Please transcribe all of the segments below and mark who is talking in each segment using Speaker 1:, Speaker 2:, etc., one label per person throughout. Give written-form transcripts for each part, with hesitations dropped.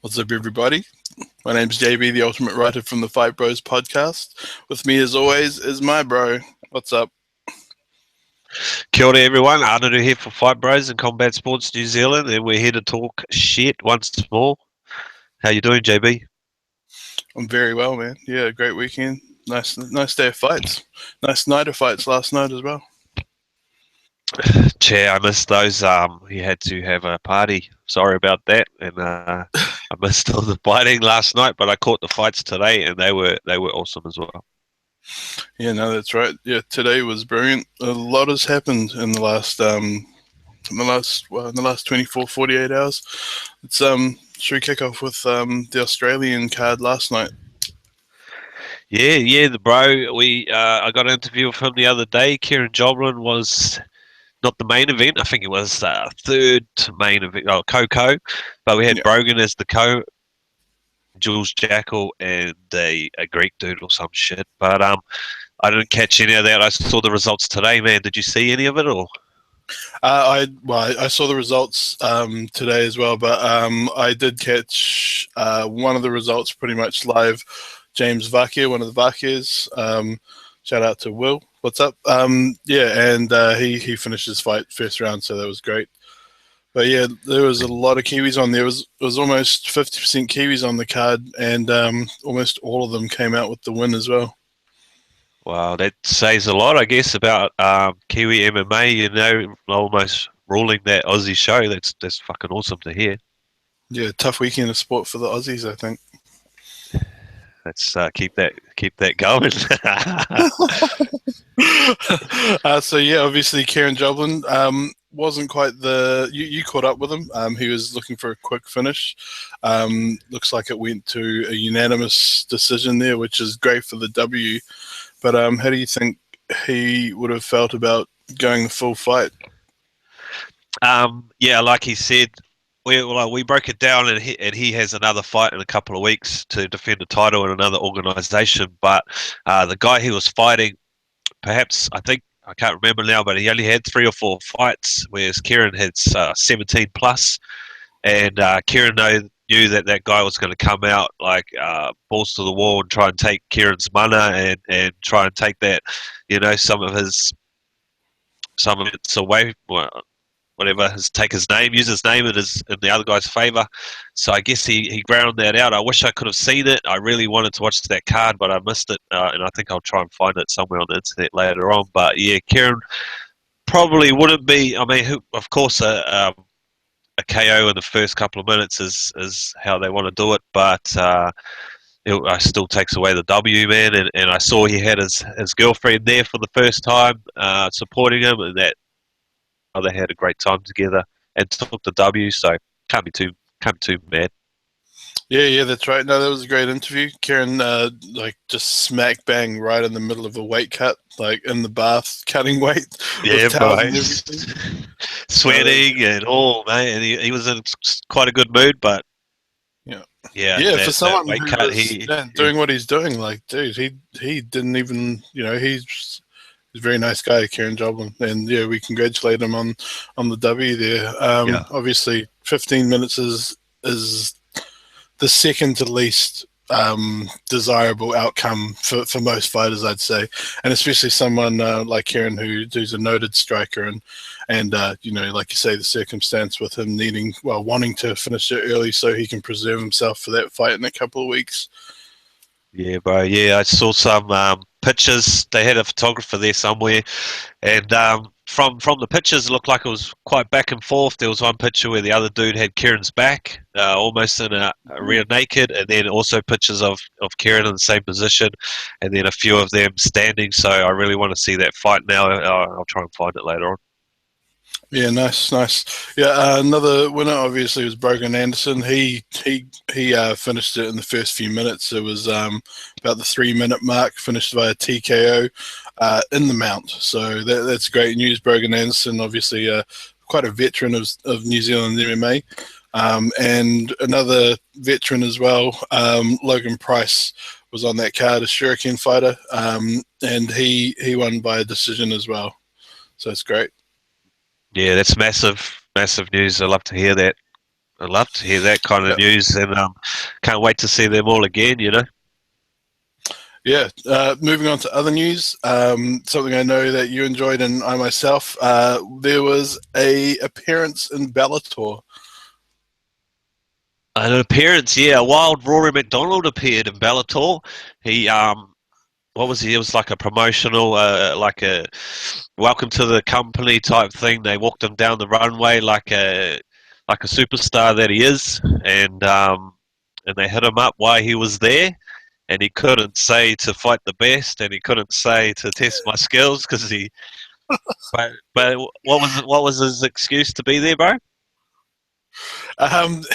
Speaker 1: What's up, everybody? My name's JB, the Ultimate Writer from the Fight Bros podcast. With me, as always, is my bro. What's up?
Speaker 2: Kia ora everyone, Anaru here for Fight Bros and Combat Sports New Zealand, and we're here to talk shit once more. How you doing, JB?
Speaker 1: I'm very well, man. Yeah, great weekend. Nice day of fights. Nice night of fights last night as well.
Speaker 2: Chair, I missed those. We had to have a party. Sorry about that, and I missed all the fighting last night, but I caught the fights today, and they were awesome as well.
Speaker 1: Yeah, no, that's right. Yeah, today was brilliant. A lot has happened in the last 24, 48 hours. It's should we kick off with the Australian card last night?
Speaker 2: Yeah, the bro. I got an interview with him the other day. Kieran Joblin was not the main event. I think it was third main event. Oh, co, but we had
Speaker 1: Yeah.
Speaker 2: Brogan as the co. Jules Jackal and a Greek dude or some shit. But I didn't catch any of that. I saw the results today, man. Did you see any of it or?
Speaker 1: I saw the results today as well, but I did catch one of the results pretty much live. James Vakir, one of the Vakirs. Shout out to Will. What's up? Yeah, and he finished his fight first round, so that was great. But yeah, there was a lot of Kiwis on there. It was almost 50% Kiwis on the card, and almost all of them came out with the win as well.
Speaker 2: Wow, that says a lot, I guess, about Kiwi MMA. You know, almost ruling that Aussie show. That's fucking awesome to hear.
Speaker 1: Yeah, tough weekend of sport for the Aussies, I think.
Speaker 2: Let's keep that going.
Speaker 1: So yeah, obviously Kieran Joblin wasn't quite you caught up with him. He was looking for a quick finish. Looks like it went to a unanimous decision there, which is great for the W. But how do you think he would have felt about going the full fight?
Speaker 2: Yeah, like he said, we broke it down, and he has another fight in a couple of weeks to defend a title in another organisation. But the guy he was fighting, perhaps I can't remember now, but he only had 3 or 4 fights, whereas Kieran had 17 plus, and Kieran knew that guy was going to come out like balls to the wall and try and take Kieran's mana and try and take that, some of it's away. Well, whatever, take his name, use his name in the other guy's favour. So I guess he ground that out. I wish I could have seen it. I really wanted to watch that card, but I missed it, and I think I'll try and find it somewhere on the internet later on. But yeah, Kieran probably wouldn't be. I mean, of course, a KO in the first couple of minutes is how they want to do it, but it still takes away the W, man. And I saw he had his girlfriend there for the first time, supporting him, and that they had a great time together and took the W. So can't be too mad.
Speaker 1: Yeah, that's right. No, that was a great interview. Kieran, just smack bang right in the middle of a weight cut, like in the bath, cutting weight.
Speaker 2: Yeah, bro. Sweating and all, mate. And he was in quite a good mood, but yeah.
Speaker 1: For someone
Speaker 2: weight
Speaker 1: who
Speaker 2: cut,
Speaker 1: was doing what he's doing, like, dude, he didn't even, he's a very nice guy, Kieran Joblin, and yeah, we congratulate him on the W there. Obviously, 15 minutes is the second to least desirable outcome for most fighters, I'd say, and especially someone like Kieran who's a noted striker, and like you say, the circumstance with him wanting to finish it early so he can preserve himself for that fight in a couple of weeks.
Speaker 2: Yeah, bro. Yeah, I saw some pictures. They had a photographer there somewhere, and from the pictures, it looked like it was quite back and forth. There was one picture where the other dude had Kieran's back, almost in a rear naked, and then also pictures of Kieran in the same position, and then a few of them standing. So I really want to see that fight now. I'll try and find it later on.
Speaker 1: Yeah, nice. Yeah, another winner obviously was Brogan Anderson. He finished it in the first few minutes. It was about the 3-minute mark. Finished via TKO in the mount. So that's great news. Brogan Anderson, obviously quite a veteran of New Zealand MMA, and another veteran as well. Logan Price was on that card, a Shuriken fighter, and he won by a decision as well. So it's great.
Speaker 2: Yeah, that's massive news. I love to hear that. I'd love to hear that kind of news, and can't wait to see them all again.
Speaker 1: Yeah, moving on to other news, something I know that you enjoyed and I myself, there was a appearance in Bellator.
Speaker 2: An appearance, yeah. Wild Rory McDonald appeared in Bellator. He what was he? It was like a promotional, like a welcome to the company type thing. They walked him down the runway like a superstar that he is, and they hit him up while he was there, and he couldn't say to fight the best, and he couldn't say to test my skills because he. But what was his excuse to be there, bro?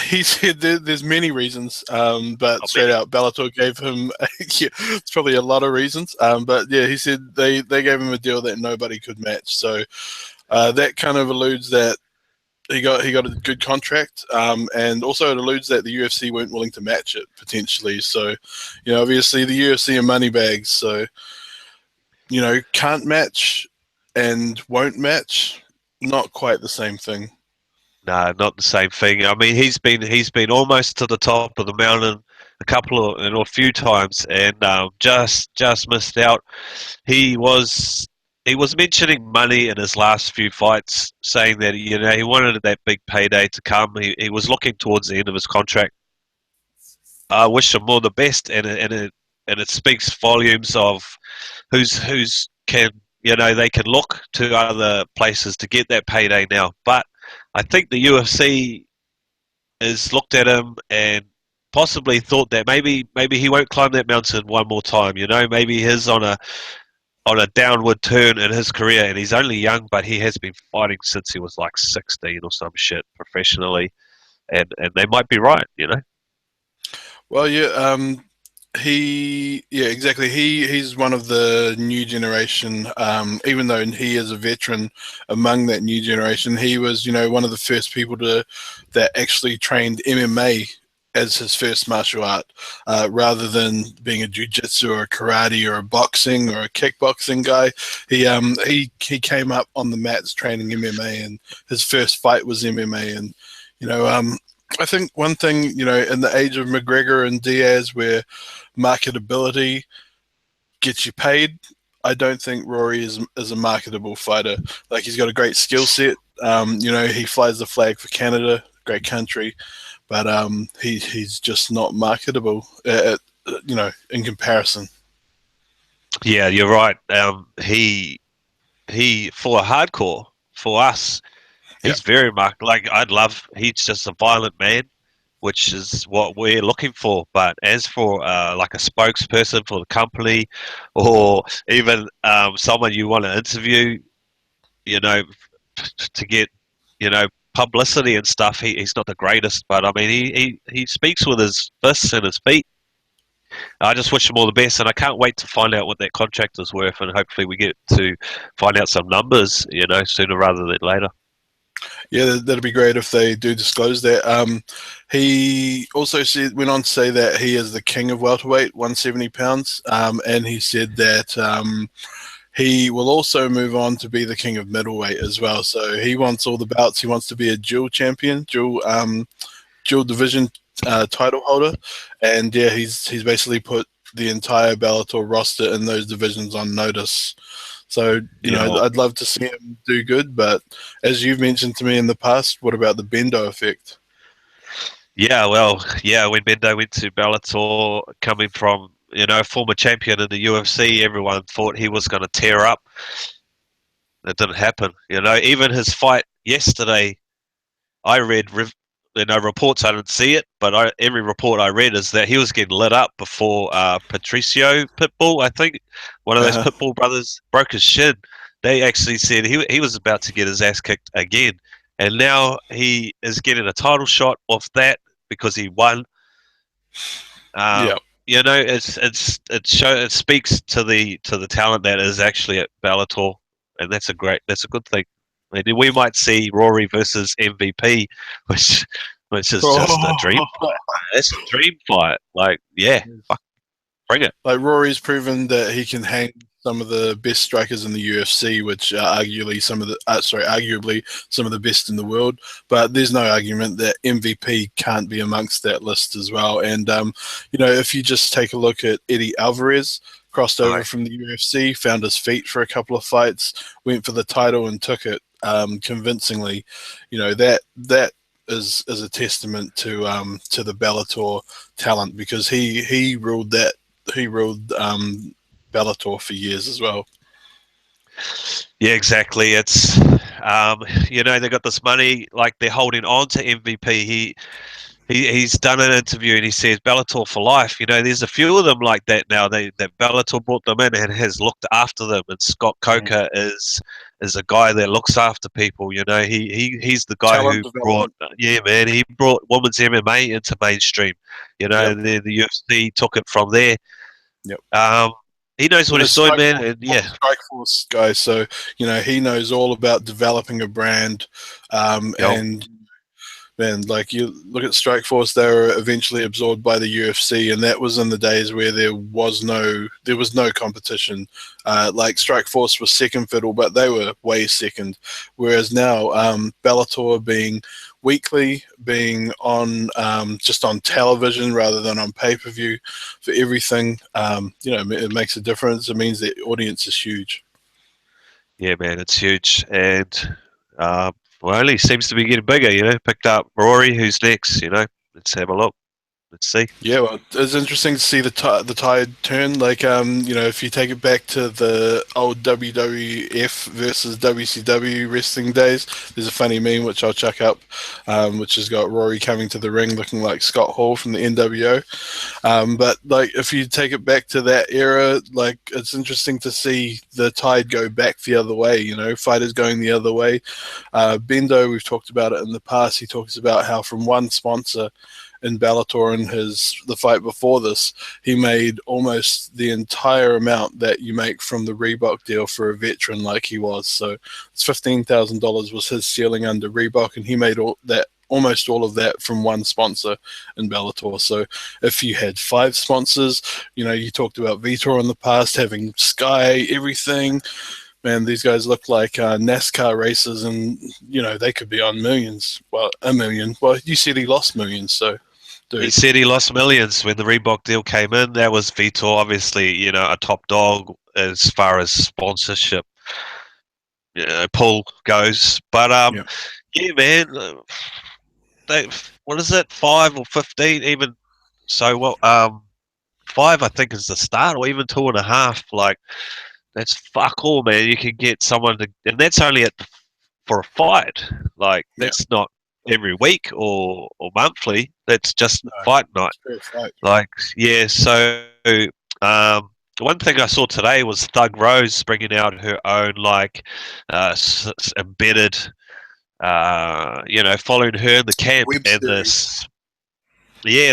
Speaker 1: He said there's many reasons, but
Speaker 2: Not
Speaker 1: straight
Speaker 2: many.
Speaker 1: out, Bellator gave him. Yeah, it's probably a lot of reasons, but yeah, he said they gave him a deal that nobody could match. So that kind of alludes that he got a good contract, and also it alludes that the UFC weren't willing to match it potentially. So, obviously the UFC are money bags, so can't match and won't match, not quite the same thing.
Speaker 2: No, not the same thing. I mean, he's been almost to the top of the mountain a few times, and just missed out. He was he was mentioning money in his last few fights, saying that he wanted that big payday to come. He was looking towards the end of his contract. I wish him all the best, and it speaks volumes of who's can they can look to other places to get that payday now. But I think the UFC has looked at him and possibly thought that maybe he won't climb that mountain one more time. Maybe he's on a downward turn in his career, and he's only young, but he has been fighting since he was like 16 or some shit professionally, and they might be right.
Speaker 1: Well, yeah, yeah, exactly. He's one of the new generation. Even though he is a veteran among that new generation, he was, one of the first people that actually trained MMA as his first martial art, rather than being a jiu-jitsu or a karate or a boxing or a kickboxing guy. He came up on the mats training MMA, and his first fight was MMA. And you know, I think one thing, in the age of McGregor and Diaz, where marketability gets you paid, I don't think Rory is a marketable fighter. Like, he's got a great skill set. He flies the flag for Canada, great country, but he's just not marketable, in comparison.
Speaker 2: Yeah, you're right. He for hardcore for us,
Speaker 1: Yeah.
Speaker 2: he's very marked. Like he's just a violent man, which is what we're looking for. But as for like a spokesperson for the company, or even someone you want to interview, you know, to get you know publicity and stuff, he's not the greatest. But I mean, he speaks with his fists and his feet. I just wish him all the best, and I can't wait to find out what that contract is worth, and hopefully we get to find out some numbers, sooner rather than later.
Speaker 1: Yeah, that'd be great if they do disclose that. He also went on to say that he is the king of welterweight, 170 pounds, and he said that he will also move on to be the king of middleweight as well. So he wants all the belts. He wants to be a dual champion, dual division title holder, and yeah, he's basically put the entire Bellator roster in those divisions on notice. So,
Speaker 2: Yeah,
Speaker 1: I'd love to see him do good, but as you've mentioned to me in the past, what about the Bendo effect?
Speaker 2: yeah, well, yeah. When Bendo went to Bellator, coming from a former champion in the UFC, everyone thought he was going to tear up. It didn't happen. Even his fight yesterday, I read reports. I didn't see it, but every report I read is that he was getting lit up before Patricio Pitbull, I think, one of those
Speaker 1: Uh,
Speaker 2: Pitbull brothers, broke his shin. They actually said he was about to get his ass kicked again, and now he is getting a title shot off that because he won.
Speaker 1: yeah.
Speaker 2: It speaks to the talent that is actually at Bellator, and that's a good thing. I mean, we might see Rory versus MVP, which which is just a dream fight. It's a dream fight. Like, yeah, fuck, bring it.
Speaker 1: Like, Rory's proven that he can hang some of the best strikers in the UFC, which are arguably some of the best in the world. But there's no argument that MVP can't be amongst that list as well. And if you just take a look at Eddie Alvarez, crossed over from the UFC, found his feet for a couple of fights, went for the title and took it convincingly. That is a testament to the Bellator talent, because he ruled Bellator for years as well.
Speaker 2: Yeah, exactly. It's they got this money, like they're holding on to MVP. He's done an interview and he says Bellator for life. There's a few of them like that now. That Bellator brought them in and has looked after them. And Scott Coker is a guy that looks after people. He's the guy
Speaker 1: Talent
Speaker 2: who brought he brought women's MMA into mainstream. The UFC took it from there.
Speaker 1: Yep.
Speaker 2: He knows what he's doing, man. And
Speaker 1: Strikeforce guy, so he knows all about developing a brand, and. Man, like you look at Strikeforce, they were eventually absorbed by the UFC, and that was in the days where there was no competition. Like Strikeforce was second fiddle, but they were way second. Whereas now, Bellator being weekly, being on just on television rather than on pay-per-view for everything, it makes a difference. It means the audience is huge.
Speaker 2: Yeah, man, it's huge, and only seems to be getting bigger. Picked up Rory, who's next. Let's have a look. Let's see.
Speaker 1: Yeah, well, it's interesting to see the tide turn. Like, if you take it back to the old WWF versus WCW wrestling days, there's a funny meme which I'll chuck up, which has got Rory coming to the ring looking like Scott Hall from the NWO. But like, if you take it back to that era, like, it's interesting to see the tide go back the other way. Fighters going the other way. Bendo, we've talked about it in the past. He talks about how from one sponsor in Bellator in the fight before this, he made almost the entire amount that you make from the Reebok deal for a veteran like he was. So it's $15,000 was his ceiling under Reebok, and he made almost all of that from one sponsor in Bellator. So if you had 5 sponsors, you talked about Vitor in the past, having Sky, everything. Man, these guys look like NASCAR racers, and they could be on millions. Well, $1 million. Well, you said he lost millions, so. Dude.
Speaker 2: He said he lost millions when the Reebok deal came in. That was Vitor, obviously, a top dog as far as sponsorship pull goes. But yeah, man, what is it? 5 or 15? Even so, well, 5 I think is the start, or even 2.5. Like, that's fuck all, man. You can get someone to, and that's only for a fight. Like, that's not every week or monthly. That's just fight night. Like, yeah. So, one thing I saw today was Thug Rose bringing out her own embedded, following her in the camp. And the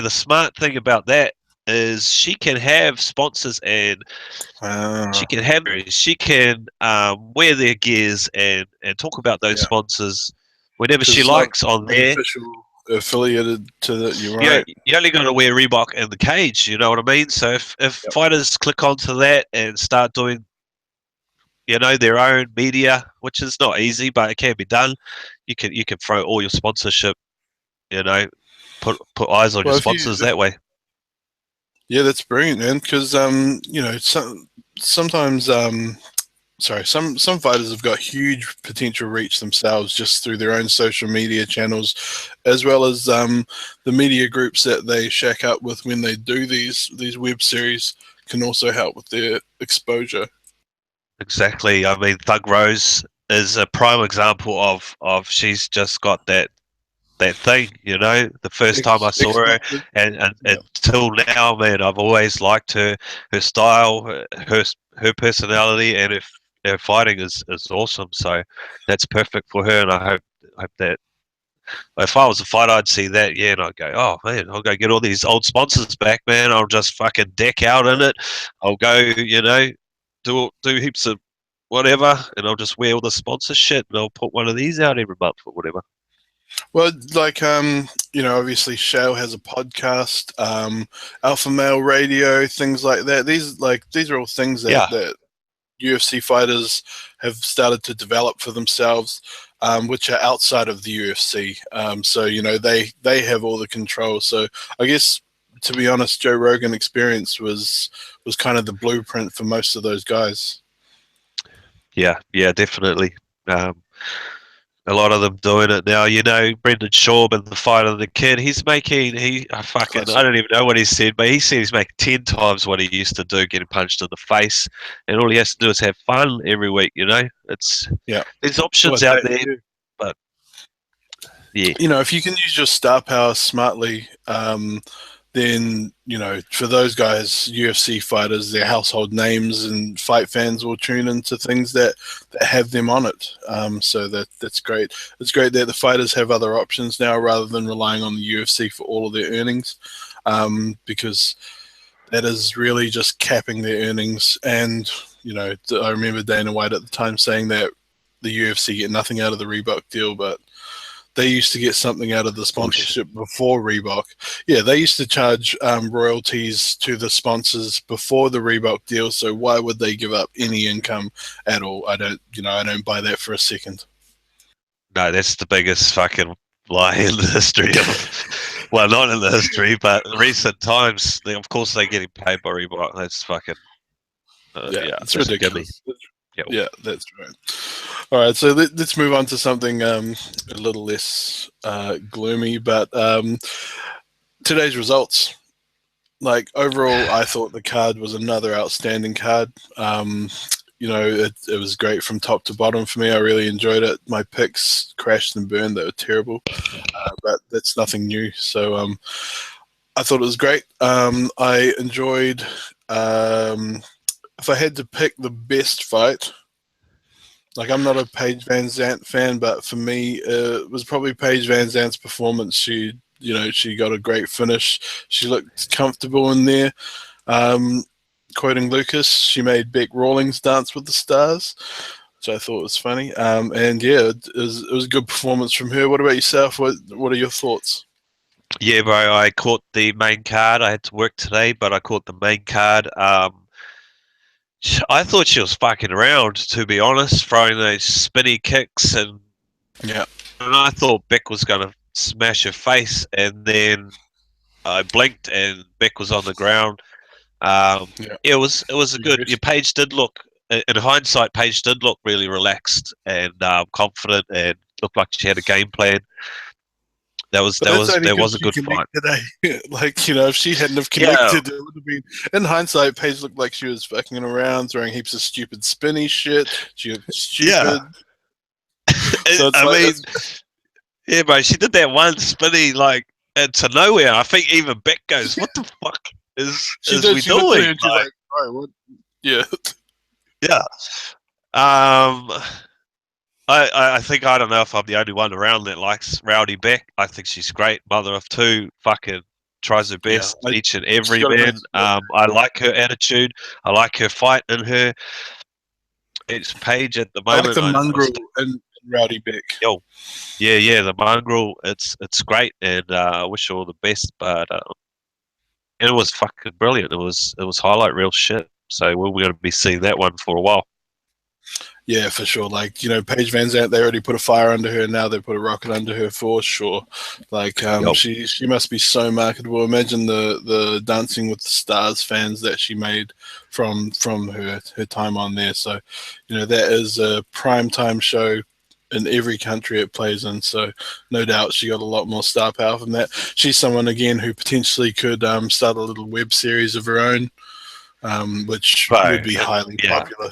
Speaker 2: smart thing about that is she can have sponsors, and she can wear their gears and talk about those sponsors whenever she likes on there.
Speaker 1: Affiliated to that, you're right.
Speaker 2: You only got to wear Reebok in the cage, you know what I mean? So if fighters click onto that and start doing, their own media, which is not easy, but it can be done, you can throw all your sponsorship, put eyes on your sponsors that way.
Speaker 1: Yeah, that's brilliant, man. Because sometimes some fighters have got huge potential reach themselves just through their own social media channels, as well as the media groups that they shack up with when they do these web series can also help with their exposure.
Speaker 2: Exactly. I mean, Thug Rose is a prime example of she's just got that thing, the first time I saw her, and until now, man, I've always liked her style, her personality, and her fighting is awesome. So that's perfect for her, and I hope that if I was a fighter, I'd see that, and I'd go, oh man, I'll go get all these old sponsors back, man. I'll just fucking deck out in it. I'll go, do heaps of whatever, and I'll just wear all the sponsor shit, and I'll put one of these out every month or whatever.
Speaker 1: Well, like, obviously Shale has a podcast, Alpha Male Radio, things like that. These are all things that UFC fighters have started to develop for themselves, which are outside of the UFC. So they have all the control. So I guess, to be honest, Joe Rogan Experience was kind of the blueprint for most of those guys.
Speaker 2: Yeah, definitely. A lot of them doing it now. Brendan Schaub, the fight of the kid, he's making, I don't even know what he said, but he said he's making 10 times what he used to do, getting punched in the face, and all he has to do is have fun every week. There's options out there, but yeah.
Speaker 1: If you can use your star power smartly, then for those guys, UFC fighters, their household names, and fight fans will tune into things that have them on it. So that's great. It's great that the fighters have other options now rather than relying on the UFC for all of their earnings, because that is really just capping their earnings. And I remember Dana White at the time saying that the UFC get nothing out of the Reebok deal, but they used to get something out of the sponsorship before Reebok. Yeah, they used to charge royalties to the sponsors before the Reebok deal. So why would they give up any income at all? I don't buy that for a second.
Speaker 2: No, that's the biggest fucking lie in the history of, well, not in the history, but recent times. Of course, they're getting paid by Reebok. That's fucking,
Speaker 1: it's ridiculous. Yeah, that's right. All right, so let's move on to something a little less gloomy, but today's results. Like, overall, I thought the card was another outstanding card. It was great from top to bottom for me. I really enjoyed it. My picks crashed and burned. They were terrible, but that's nothing new. So I thought it was great. I enjoyed... if I had to pick the best fight... Like, I'm not a Paige Van Zandt fan, but for me, it was probably Paige Van Zandt's performance. She got a great finish. She looked comfortable in there. Quoting Lucas, she made Beck Rawlings dance with the stars, which I thought was funny. And yeah, it was a good performance from her. What about yourself? What are your thoughts?
Speaker 2: Yeah, bro, I caught the main card. I had to work today, but I caught the main card. I thought she was fucking around, to be honest, throwing those spinny kicks, and I thought Beck was going to smash her face, and then I blinked and Beck was on the ground. It was a good. Your Paige did look, in hindsight, Paige did look really relaxed and confident, and looked like she had a game plan. That was a good fight
Speaker 1: today. Like, if she hadn't have connected, it would have been. In hindsight, Paige looked like she was fucking around, throwing heaps of stupid spinny shit. She looked stupid.
Speaker 2: So bro, she did that one spinny to nowhere. I think even Beck goes, "What the fuck is we doing?"
Speaker 1: She's like, "Oh, what?" Yeah.
Speaker 2: Yeah. I think, I don't know if I'm the only one around that likes Rowdy Beck. I think she's great. Mother of two, fucking tries her best each and every man. I like her attitude. I like her fight in her. It's Paige at the moment.
Speaker 1: I like the mongrel and Rowdy Beck.
Speaker 2: Yeah, the mongrel. It's great, and I wish her all the best. But it was fucking brilliant. It was highlight reel shit. So we're going to be seeing that one for a while.
Speaker 1: Yeah, for sure. Like, Paige Van Zandt, they already put a fire under her. Now they put a rocket under her for sure. Like, she must be so marketable. Imagine the Dancing with the Stars fans that she made from her time on there. So, that is a prime time show in every country it plays in. So, no doubt she got a lot more star power from that. She's someone, again, who potentially could start a little web series of her own, which would be highly popular.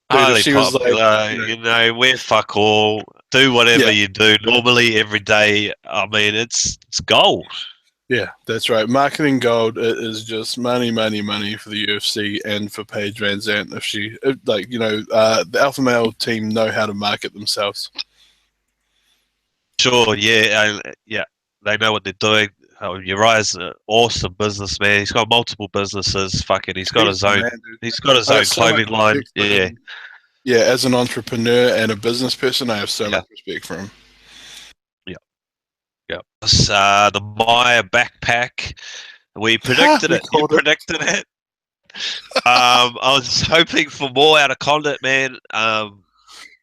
Speaker 2: Dude, highly popular, we're fuck all. Do whatever you do normally every day. I mean, it's gold.
Speaker 1: Yeah, that's right. Marketing gold is just money, money, money for the UFC and for Paige Van Zandt. The Alpha Male team know how to market themselves.
Speaker 2: Sure, yeah, they know what they're doing. Uriah's an awesome businessman. He's got multiple businesses. He's got his own. He's got his own clothing line. Yeah.
Speaker 1: Yeah, as an entrepreneur and a business person, I have so much respect for him.
Speaker 2: Yeah. The Maya backpack. We predicted it. You predicted it. I was hoping for more out of Condit, man.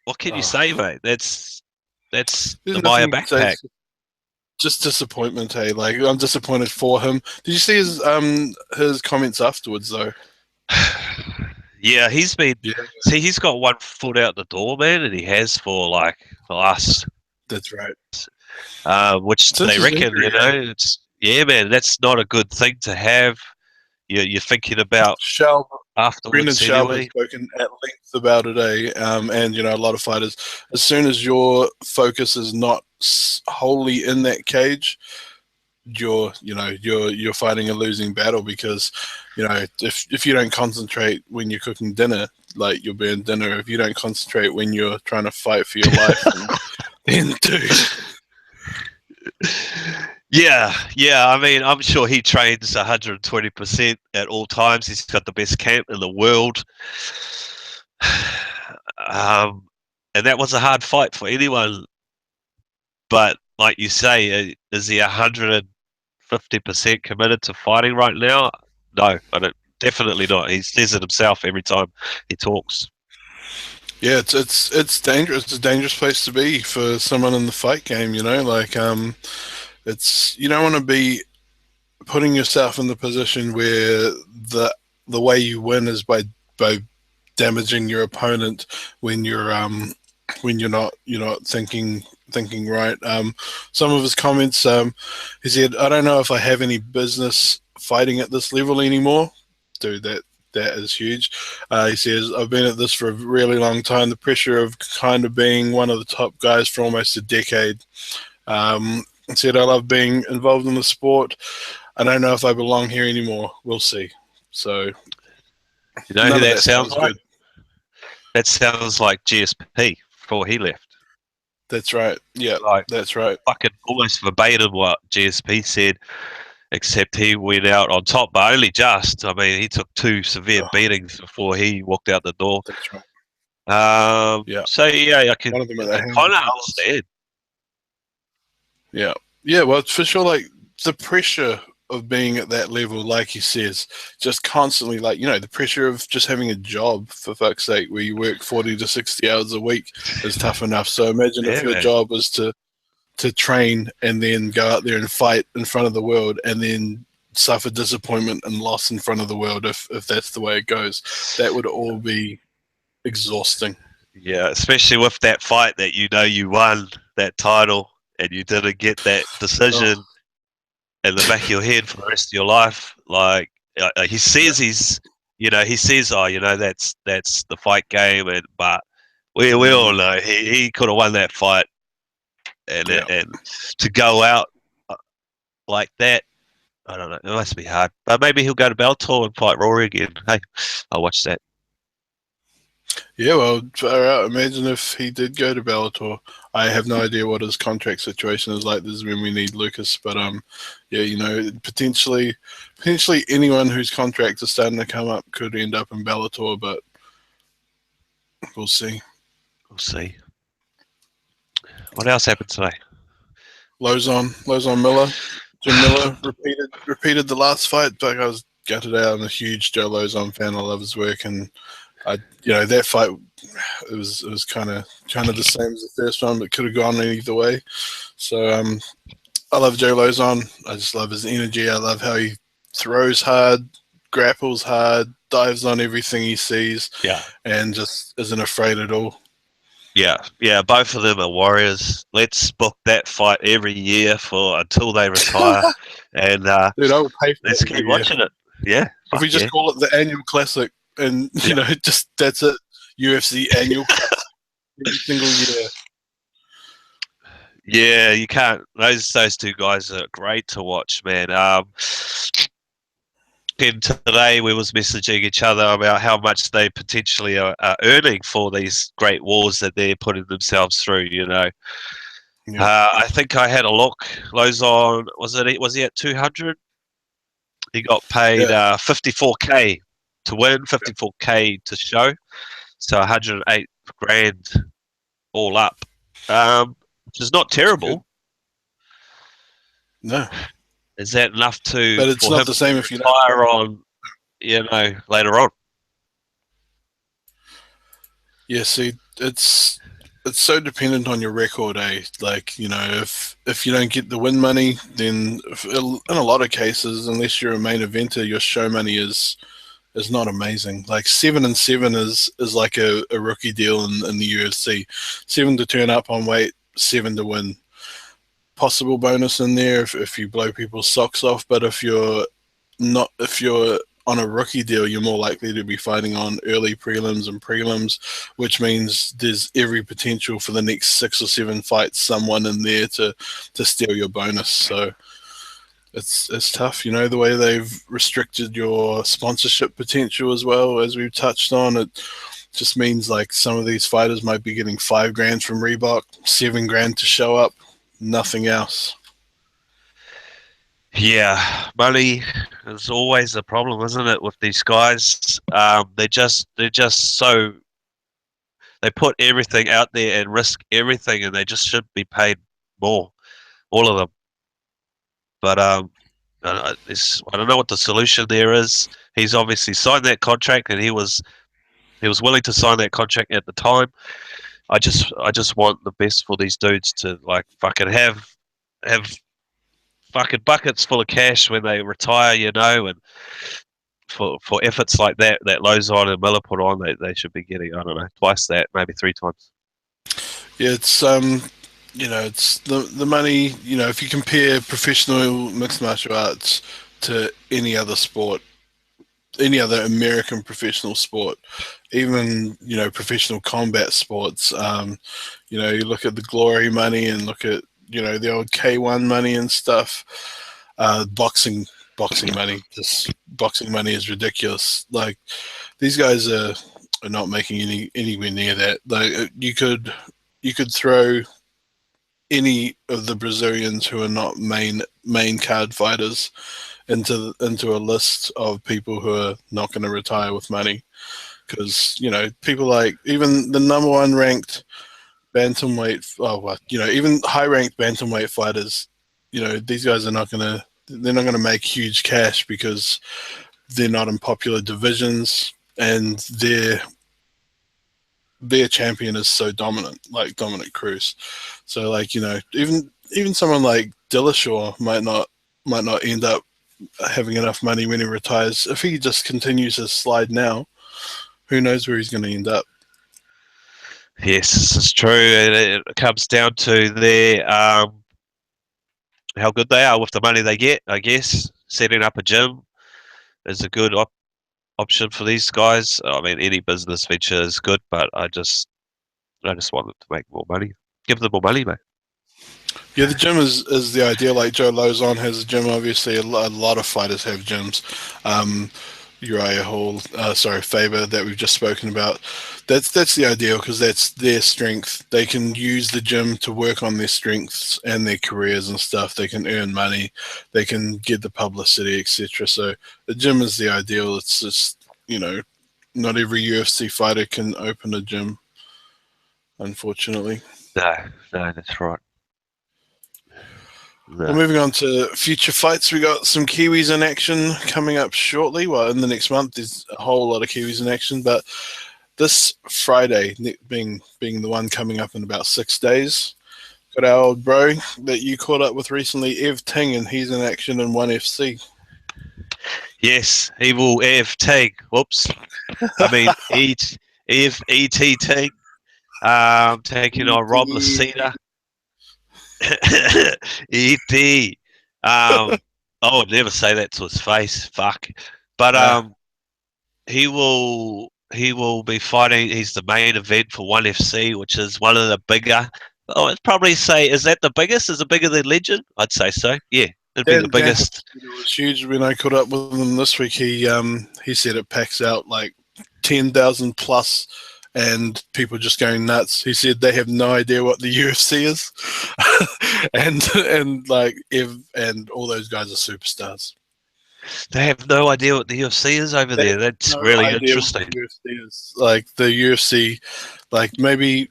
Speaker 2: What can you
Speaker 1: Oh,
Speaker 2: say, mate? That's
Speaker 1: there's
Speaker 2: the Maya
Speaker 1: nothing you can say.
Speaker 2: backpack.
Speaker 1: It's just disappointment, hey. Like I'm disappointed for him. Did you see his comments afterwards though?
Speaker 2: Yeah, he's been.
Speaker 1: Yeah,
Speaker 2: See, he's got one foot out the door, man, and he has for like the last.
Speaker 1: that's right.
Speaker 2: Which
Speaker 1: Since
Speaker 2: they
Speaker 1: his
Speaker 2: reckon,
Speaker 1: injury,
Speaker 2: it's man. That's not a good thing to have. You're thinking about
Speaker 1: Schaub, Brendan
Speaker 2: afterwards
Speaker 1: Schaub has
Speaker 2: anyway.
Speaker 1: spoken at length about it, and a lot of fighters, as soon as your focus is not wholly in that cage, you're fighting a losing battle because, if you don't concentrate when you're cooking dinner, like you'll burn dinner. If you don't concentrate when you're trying to fight for your life, then dude.
Speaker 2: Yeah. I mean, I'm sure he trains 120% at all times. He's got the best camp in the world. And that was a hard fight for anyone. But like you say, is he 150% committed to fighting right now? No, definitely not. He says it himself every time he talks.
Speaker 1: Yeah, it's dangerous. It's a dangerous place to be for someone in the fight game. It's you don't want to be putting yourself in the position where the way you win is by damaging your opponent when you're not thinking right. Some of his comments, he said, "I don't know if I have any business fighting at this level anymore." Dude, that is huge. He says, "I've been at this for a really long time. The pressure of kind of being one of the top guys for almost a decade." He said, "I love being involved in the sport. I don't know if I belong here anymore. We'll see." So
Speaker 2: You know who
Speaker 1: none of
Speaker 2: that
Speaker 1: that
Speaker 2: sounds
Speaker 1: sounds
Speaker 2: like?
Speaker 1: good.
Speaker 2: That sounds like GSP before he left.
Speaker 1: That's right. Yeah,
Speaker 2: Like
Speaker 1: that's right.
Speaker 2: fucking almost verbatim what GSP said, except he went out on top, but only just. I mean, he took two severe
Speaker 1: Oh,
Speaker 2: beatings before he walked out the door.
Speaker 1: that's right. Yeah,
Speaker 2: So yeah,
Speaker 1: one of them at the
Speaker 2: I
Speaker 1: hands
Speaker 2: kind
Speaker 1: of
Speaker 2: of
Speaker 1: Carlos.
Speaker 2: understand.
Speaker 1: Yeah, yeah. Well, for sure, like the pressure of being at that level, like he says, just constantly, like the pressure of just having a job, for fuck's sake, where you work 40 to 60 hours a week is tough enough. So imagine if
Speaker 2: Yeah,
Speaker 1: your
Speaker 2: man.
Speaker 1: job was to train and then go out there and fight in front of the world and then suffer disappointment and loss in front of the world if that's the way it goes. That would all be exhausting.
Speaker 2: Yeah, especially with that fight that you won that title and you didn't get that
Speaker 1: Oh,
Speaker 2: decision in the back of your head for the rest of your life. Like he
Speaker 1: yeah.
Speaker 2: says, he says, oh, that's the fight game, but we all
Speaker 1: Mm,
Speaker 2: know he could have won that fight,
Speaker 1: yeah.
Speaker 2: and to go out like that, I don't know, it must be hard. But maybe he'll go to Bellator and fight Rory again. Hey, I'll watch that.
Speaker 1: Yeah, well, far out. Imagine if he did go to Bellator. I have no idea what his contract situation is like. This is when we need Lucas, but yeah, potentially anyone whose contract is starting to come up could end up in Bellator, but we'll see.
Speaker 2: We'll see. What else happened today?
Speaker 1: Lozon Miller, Jim Miller repeated the last fight, but I was gutted out. I'm a huge Joe Lozon fan. I love his work, and that fight it was kind of the same as the first one, but could have gone either way. So I love Joe Lozon. I just love his energy. I love how he throws hard, grapples hard, dives on everything he sees,
Speaker 2: Yeah.
Speaker 1: and just isn't afraid at all.
Speaker 2: Yeah, both of them are warriors. Let's book that fight every year for until they retire, and
Speaker 1: Dude, I would pay for
Speaker 2: let's
Speaker 1: that
Speaker 2: keep
Speaker 1: every year.
Speaker 2: watching it. Yeah,
Speaker 1: If
Speaker 2: fuck
Speaker 1: we
Speaker 2: yeah,
Speaker 1: just call it the annual classic, and
Speaker 2: yeah,
Speaker 1: just that's it, UFC annual classic every single year.
Speaker 2: yeah. You can't. Those two guys are great to watch, man. And today we was messaging each other about how much they potentially are earning for these great wars that they're putting themselves through.
Speaker 1: Yeah,
Speaker 2: I think I had a look. Lozon was he at 200? He got paid
Speaker 1: yeah,
Speaker 2: 54K to win,
Speaker 1: yeah.
Speaker 2: 54K to show, so 108 grand all up, which is not
Speaker 1: It's good.
Speaker 2: terrible.
Speaker 1: No,
Speaker 2: Is that enough
Speaker 1: but it's
Speaker 2: for
Speaker 1: not
Speaker 2: him
Speaker 1: the
Speaker 2: to
Speaker 1: same if you don't
Speaker 2: retire
Speaker 1: train.
Speaker 2: on? later on.
Speaker 1: Yeah, see, it's so dependent on your record, eh? Like, if you don't get the win money, then in a lot of cases, unless you're a main eventer, your show money is not amazing. Like 7-7 is like a rookie deal in the UFC. 7 to turn up on weight, 7 to win. Possible bonus in there if you blow people's socks off, but if you're on a rookie deal, you're more likely to be fighting on early prelims and prelims, which means there's every potential for the next 6 or 7 fights someone in there to steal your bonus. So it's tough, the way they've restricted your sponsorship potential as well, as we've touched on. It just means like some of these fighters might be getting $5,000 from Reebok, $7,000 to show up, nothing else.
Speaker 2: Yeah, money is always a problem, isn't it, with these guys? They're just so they put everything out there and risk everything, and they just should be paid more, all of them. But I don't know what the solution there is. He's obviously signed that contract, and he was willing to sign that contract at the time. I just want the best for these dudes to like fucking have fucking buckets full of cash when they retire, and for efforts like that Lozon and Miller put on, they should be getting, I don't know, twice that, maybe 3 times.
Speaker 1: Yeah, it's the money. If you compare professional mixed martial arts to any other sport, any other American professional sport, even professional combat sports. You look at the glory money and look at the old K1 money and stuff. Boxing money, just boxing money is ridiculous. Like these guys are not making anywhere near that. Like you could throw any of the Brazilians who are not main card fighters into a list of people who are not going to retire with money, because people like even the number one ranked bantamweight, even high ranked bantamweight fighters, these guys are not going to they're not going to make huge cash because they're not in popular divisions, and their champion is so dominant, like Dominic Cruz. So like even someone like Dillashaw might not end up having enough money when he retires. If he just continues his slide now, who knows where he's going to end up?
Speaker 2: Yes, this is true. It comes down to their how good they are with the money they get. I guess setting up a gym is a good option for these guys. I mean, any business venture is good, but I just want them to make more money. Give them more money, mate.
Speaker 1: Yeah, the gym is the idea. Like Joe Lozon has a gym. Obviously, a lot of fighters have gyms. Uriah Hall, Faber, that we've just spoken about. That's the ideal, because that's their strength. They can use the gym to work on their strengths and their careers and stuff. They can earn money. They can get the publicity, etc. So the gym is the ideal. It's just not every UFC fighter can open a gym, unfortunately.
Speaker 2: No, no, that's right. No.
Speaker 1: Well, moving on to future fights, we got some Kiwis in action coming up shortly. Well, in the next month, there's a whole lot of Kiwis in action, but this Friday, being the one coming up in about 6 days, got our old bro that you caught up with recently, Ev Ting, and he's in action in ONE FC.
Speaker 2: Yes, evil Ev Ting. Whoops. I mean, Ev E.T. Ting. Taking on Rob Lacita. E.T. I would never say that to his face. Fuck. But he will be fighting. He's the main event for ONE FC, which is one of the bigger. I'd probably say, is that the biggest? Is it bigger than Legend? I'd say so. Yeah, it'd be the biggest.
Speaker 1: It was huge. When I caught up with him this week, he said it packs out like 10,000 plus, and people just going nuts. He said they have no idea what the UFC is, and like Ev and all those guys are superstars.
Speaker 2: They have no idea what the UFC is over there. That's really interesting.
Speaker 1: The UFC is. Like the UFC, like maybe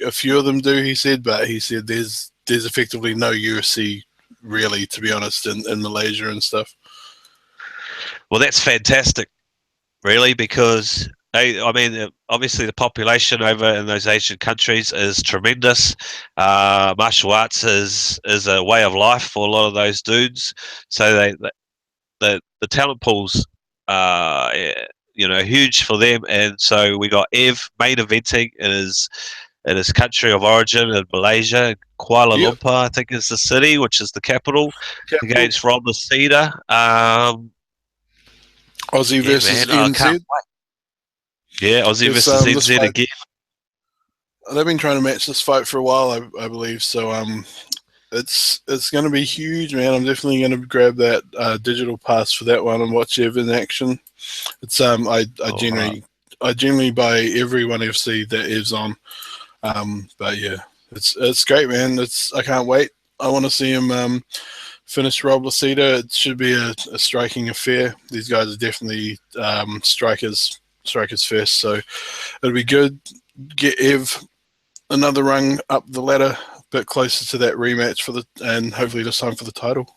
Speaker 1: a few of them do. He said, but he said there's effectively no UFC really, to be honest, in Malaysia and stuff.
Speaker 2: Well, that's fantastic, really, because I mean, obviously the population over in those Asian countries is tremendous. Martial arts is a way of life for a lot of those dudes. So the talent pools are huge for them, and so we got Ev main eventing in his country of origin in Malaysia, Kuala
Speaker 1: Yep.
Speaker 2: Lumpur, I think is the city, which is the capital, against Rob Lucida.
Speaker 1: Aussie versus
Speaker 2: man, I can't
Speaker 1: NZ.
Speaker 2: wait. Yeah, Aussie versus NZ again.
Speaker 1: They've been trying to match this fight for a while, I believe. So it's going to be huge, man. I'm definitely going to grab that digital pass for that one and watch Ev in action. It's I generally buy every one FC that Ev's on. But yeah, it's great, man. I can't wait. I want to see him finish Rob Lucida. It should be a striking affair. These guys are definitely strikers first, so it'll be good. Get Ev another rung up the ladder, a bit closer to that rematch and hopefully this time for the title.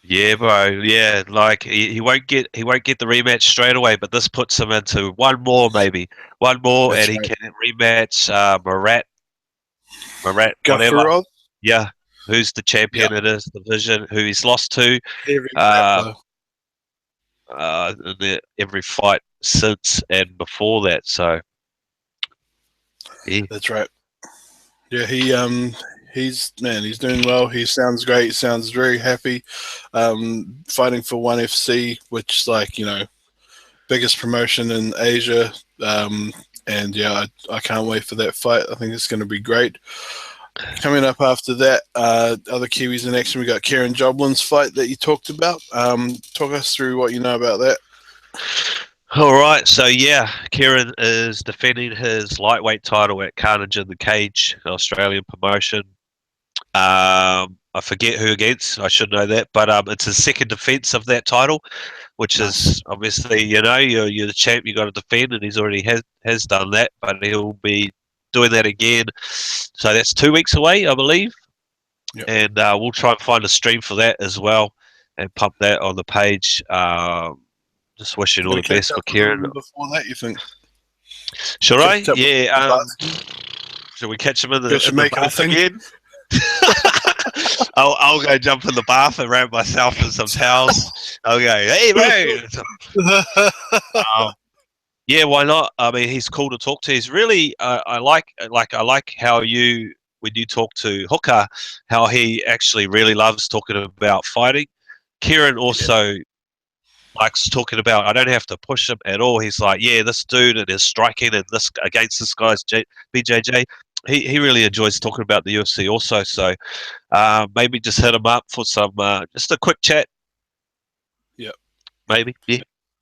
Speaker 2: Yeah, bro. Yeah, like he won't get the rematch straight away, but this puts him into one more, maybe one more,
Speaker 1: That's
Speaker 2: and
Speaker 1: right.
Speaker 2: he can rematch Marat, whatever.
Speaker 1: Gafurov?
Speaker 2: Yeah, who's the champion in his division? Who he's lost to?
Speaker 1: Heavy
Speaker 2: In every fight since and before that. So, yeah.
Speaker 1: That's right. Yeah, he's doing well. He sounds great. He sounds very happy. Fighting for ONE FC, which biggest promotion in Asia. And yeah, I can't wait for that fight. I think it's going to be great. Coming up after that, other Kiwis in action. We got Kieran Joblin's fight that you talked about. Talk us through what you know about that.
Speaker 2: All right, so yeah, Kieran is defending his lightweight title at Carnage in the Cage, Australian promotion. I forget who against. I should know that, but it's his second defense of that title, which is obviously you're the champ. You got to defend, and he's already has done that, but he'll be doing that again. So that's 2 weeks away, I believe, and we'll try and find a stream for that as well, and pump that on the page. Just wishing all the best for Kieran.
Speaker 1: Before that, you think?
Speaker 2: Should I? Yeah. Should we catch him in the bath again? I'll go jump in the bath and wrap myself in some towels. I'll go, hey, bro. Yeah, why not? I mean, he's cool to talk to. He's really, I like how when you talk to Hooker, how he actually really loves talking about fighting. Kieran also likes talking about, I don't have to push him at all. He's like, yeah, this dude and his striking and this against this guy's BJJ. He really enjoys talking about the UFC also. So maybe just hit him up for some, just a quick chat.
Speaker 1: Yeah.
Speaker 2: Maybe. Yeah.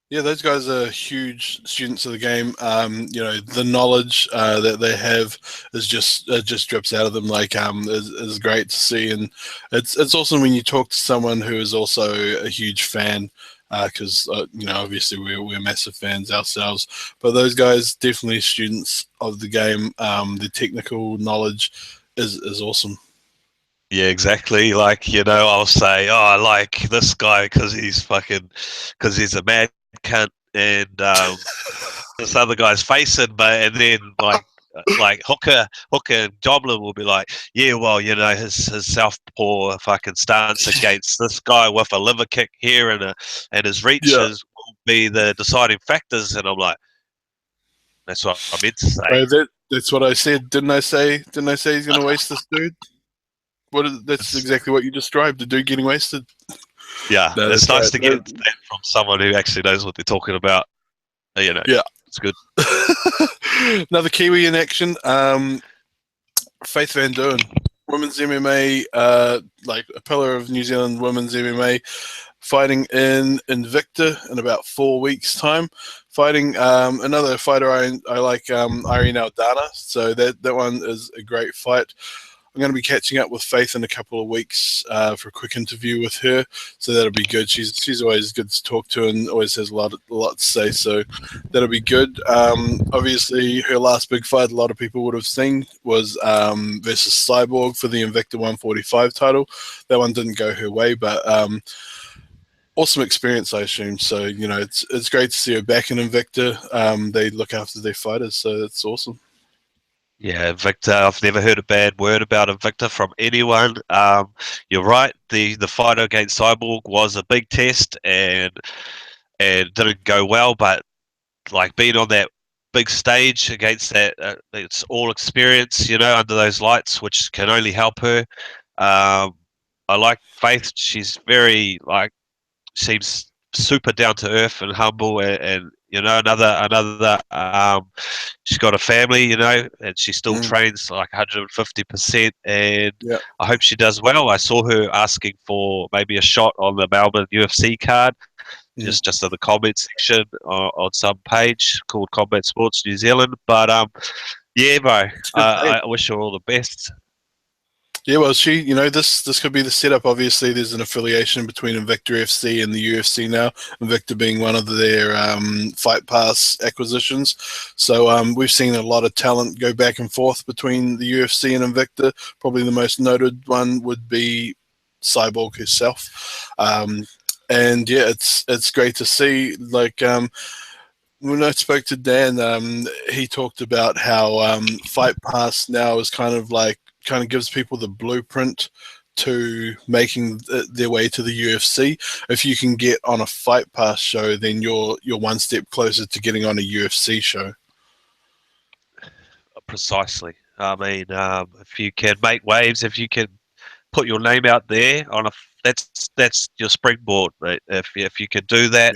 Speaker 1: Yeah, those guys are huge students of the game. The knowledge that they have just drips out of them. Is great to see, and it's awesome when you talk to someone who is also a huge fan. Because obviously we're massive fans ourselves, but those guys definitely students of the game. The technical knowledge is awesome.
Speaker 2: Yeah, exactly. I'll say, oh, I like this guy because he's a mad cunt, and this other guy's facing, and then like Hooker and Joblin will be like, yeah, well, his southpaw fucking stance against this guy with a liver kick here and his reaches will be the deciding factors. And I'm like, that's what I meant to say.
Speaker 1: That's what I said. Didn't I say he's going to waste this dude? That's exactly what you described, the dude getting wasted.
Speaker 2: Yeah, no, it's nice to get that from someone who actually knows what they're talking about. Yeah, it's good.
Speaker 1: Another Kiwi in action, Faith Van Duyn, women's MMA, like a pillar of New Zealand women's MMA, fighting in Invicta in about 4 weeks' time. Fighting another fighter I like, Irene Aldana. So that one is a great fight. I'm going to be catching up with Faith in a couple of weeks for a quick interview with her, so that'll be good. She's always good to talk to and always has a lot to say, so that'll be good. Obviously, her last big fight, a lot of people would have seen, was versus Cyborg for the Invicta 145 title. That one didn't go her way, but awesome experience, I assume. So it's great to see her back in Invicta. They look after their fighters, so that's awesome.
Speaker 2: Yeah, Victor. I've never heard a bad word about Invicta from anyone. You're right. The fight against Cyborg was a big test and didn't go well. But like being on that big stage against that, it's all experience, under those lights, which can only help her. I like Faith. She's very seems super down to earth and humble, and another she's got a family, and she still trains like 150%, and
Speaker 1: Yeah.
Speaker 2: I hope she does well. I saw her asking for maybe a shot on the Melbourne UFC card, just in the comment section on some page called Combat Sports New Zealand. But yeah, bro, I wish her all the best.
Speaker 1: Yeah, well, this could be the setup. Obviously, there's an affiliation between Invicta FC and the UFC now. Invicta being one of their Fight Pass acquisitions. So we've seen a lot of talent go back and forth between the UFC and Invicta. Probably the most noted one would be Cyborg herself. And yeah, it's great to see. Like when I spoke to Dan, he talked about how Fight Pass now is kind of gives people the blueprint to making their way to the UFC. If you can get on a Fight Pass show, then you're one step closer to getting on a UFC show.
Speaker 2: Precisely. I mean, if you can make waves, if you can put your name out there that's your springboard, mate. If you can do that,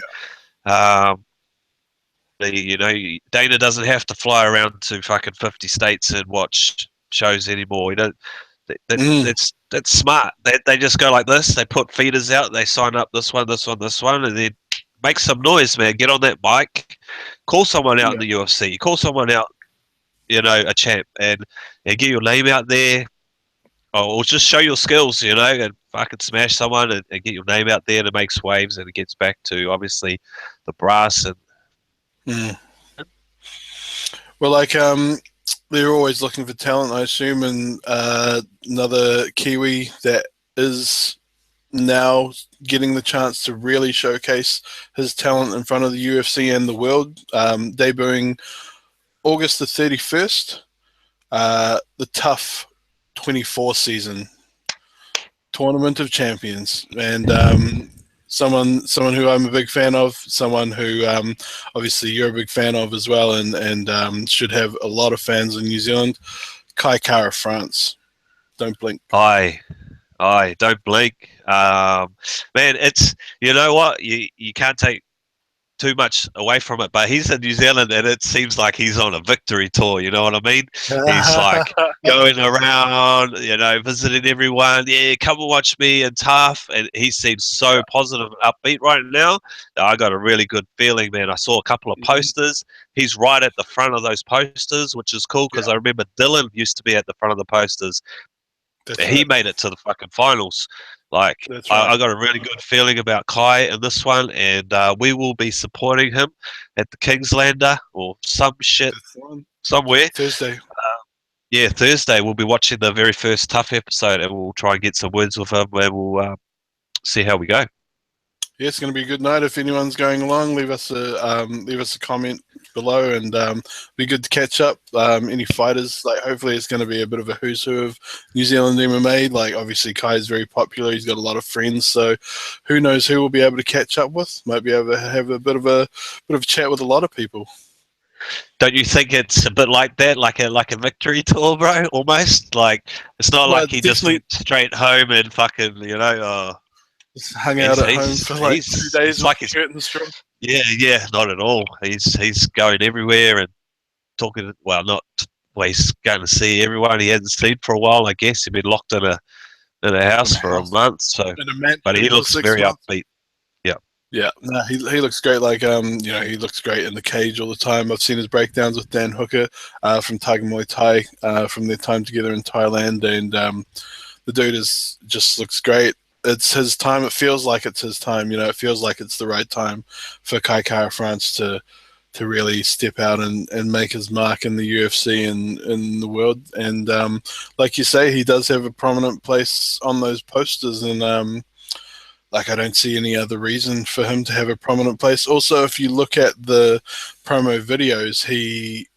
Speaker 2: Dana doesn't have to fly around to fucking 50 states and watch shows anymore. That's smart. They just go like this. They put feeders out. They sign up this one, and then make some noise, man. Get on that bike, call someone out in the UFC, call someone out, a champ, and get your name out there. Or just show your skills, and fucking smash someone and get your name out there, and it makes waves, and it gets back to obviously the brass and.
Speaker 1: Well, they're always looking for talent, I assume, and another Kiwi that is now getting the chance to really showcase his talent in front of the UFC and the world, debuting August the 31st, the TUF 24 season Tournament of Champions, and someone who I'm a big fan of, someone who obviously you're a big fan of as well, and should have a lot of fans in New Zealand. Kai Kara France, don't blink.
Speaker 2: Aye, don't blink, man. It's what you can't take too much away from it, but he's in New Zealand and it seems like he's on a victory tour, you know what I mean? He's like going around, visiting everyone. Yeah, come and watch me and TUF, and he seems so positive and upbeat right now. I got a really good feeling, man. I saw a couple of posters. He's right at the front of those posters, which is cool because I remember Dylan used to be at the front of the posters. He made it to the fucking finals. Like, I got a really good feeling about Kai in this one, and we will be supporting him at the Kingslander or some shit somewhere.
Speaker 1: Thursday.
Speaker 2: Yeah, Thursday. We'll be watching the very first TUF episode, and we'll try and get some words with him, and we'll see how we go.
Speaker 1: Yeah, it's going to be a good night. If anyone's going along, leave us a comment below, and be good to catch up. Any fighters, hopefully it's going to be a bit of a who's who of New Zealand MMA. Obviously Kai is very popular. He's got a lot of friends, so who knows who we'll be able to catch up with. Might be able to have a bit of a chat with a lot of people.
Speaker 2: Don't you think it's a bit like that, like a victory tour, bro? Almost like it's not like he just went straight home and fucking,
Speaker 1: just hung out at home for 2 days, like he's getting strong.
Speaker 2: Yeah, not at all. He's going everywhere and talking. He's going to see everyone he hasn't seen for a while. I guess he's been locked in a house for a month. So, but he looks very upbeat.
Speaker 1: Yeah, no, he looks great. He looks great in the cage all the time. I've seen his breakdowns with Dan Hooker from Tiger Muay Thai from their time together in Thailand, and the dude just looks great. It's his time. It feels like it's his time. It feels like it's the right time for Kai Kara France to really step out and make his mark in the UFC and in the world. And like you say, he does have a prominent place on those posters, and like I don't see any other reason for him to have a prominent place. Also, if you look at the promo videos, he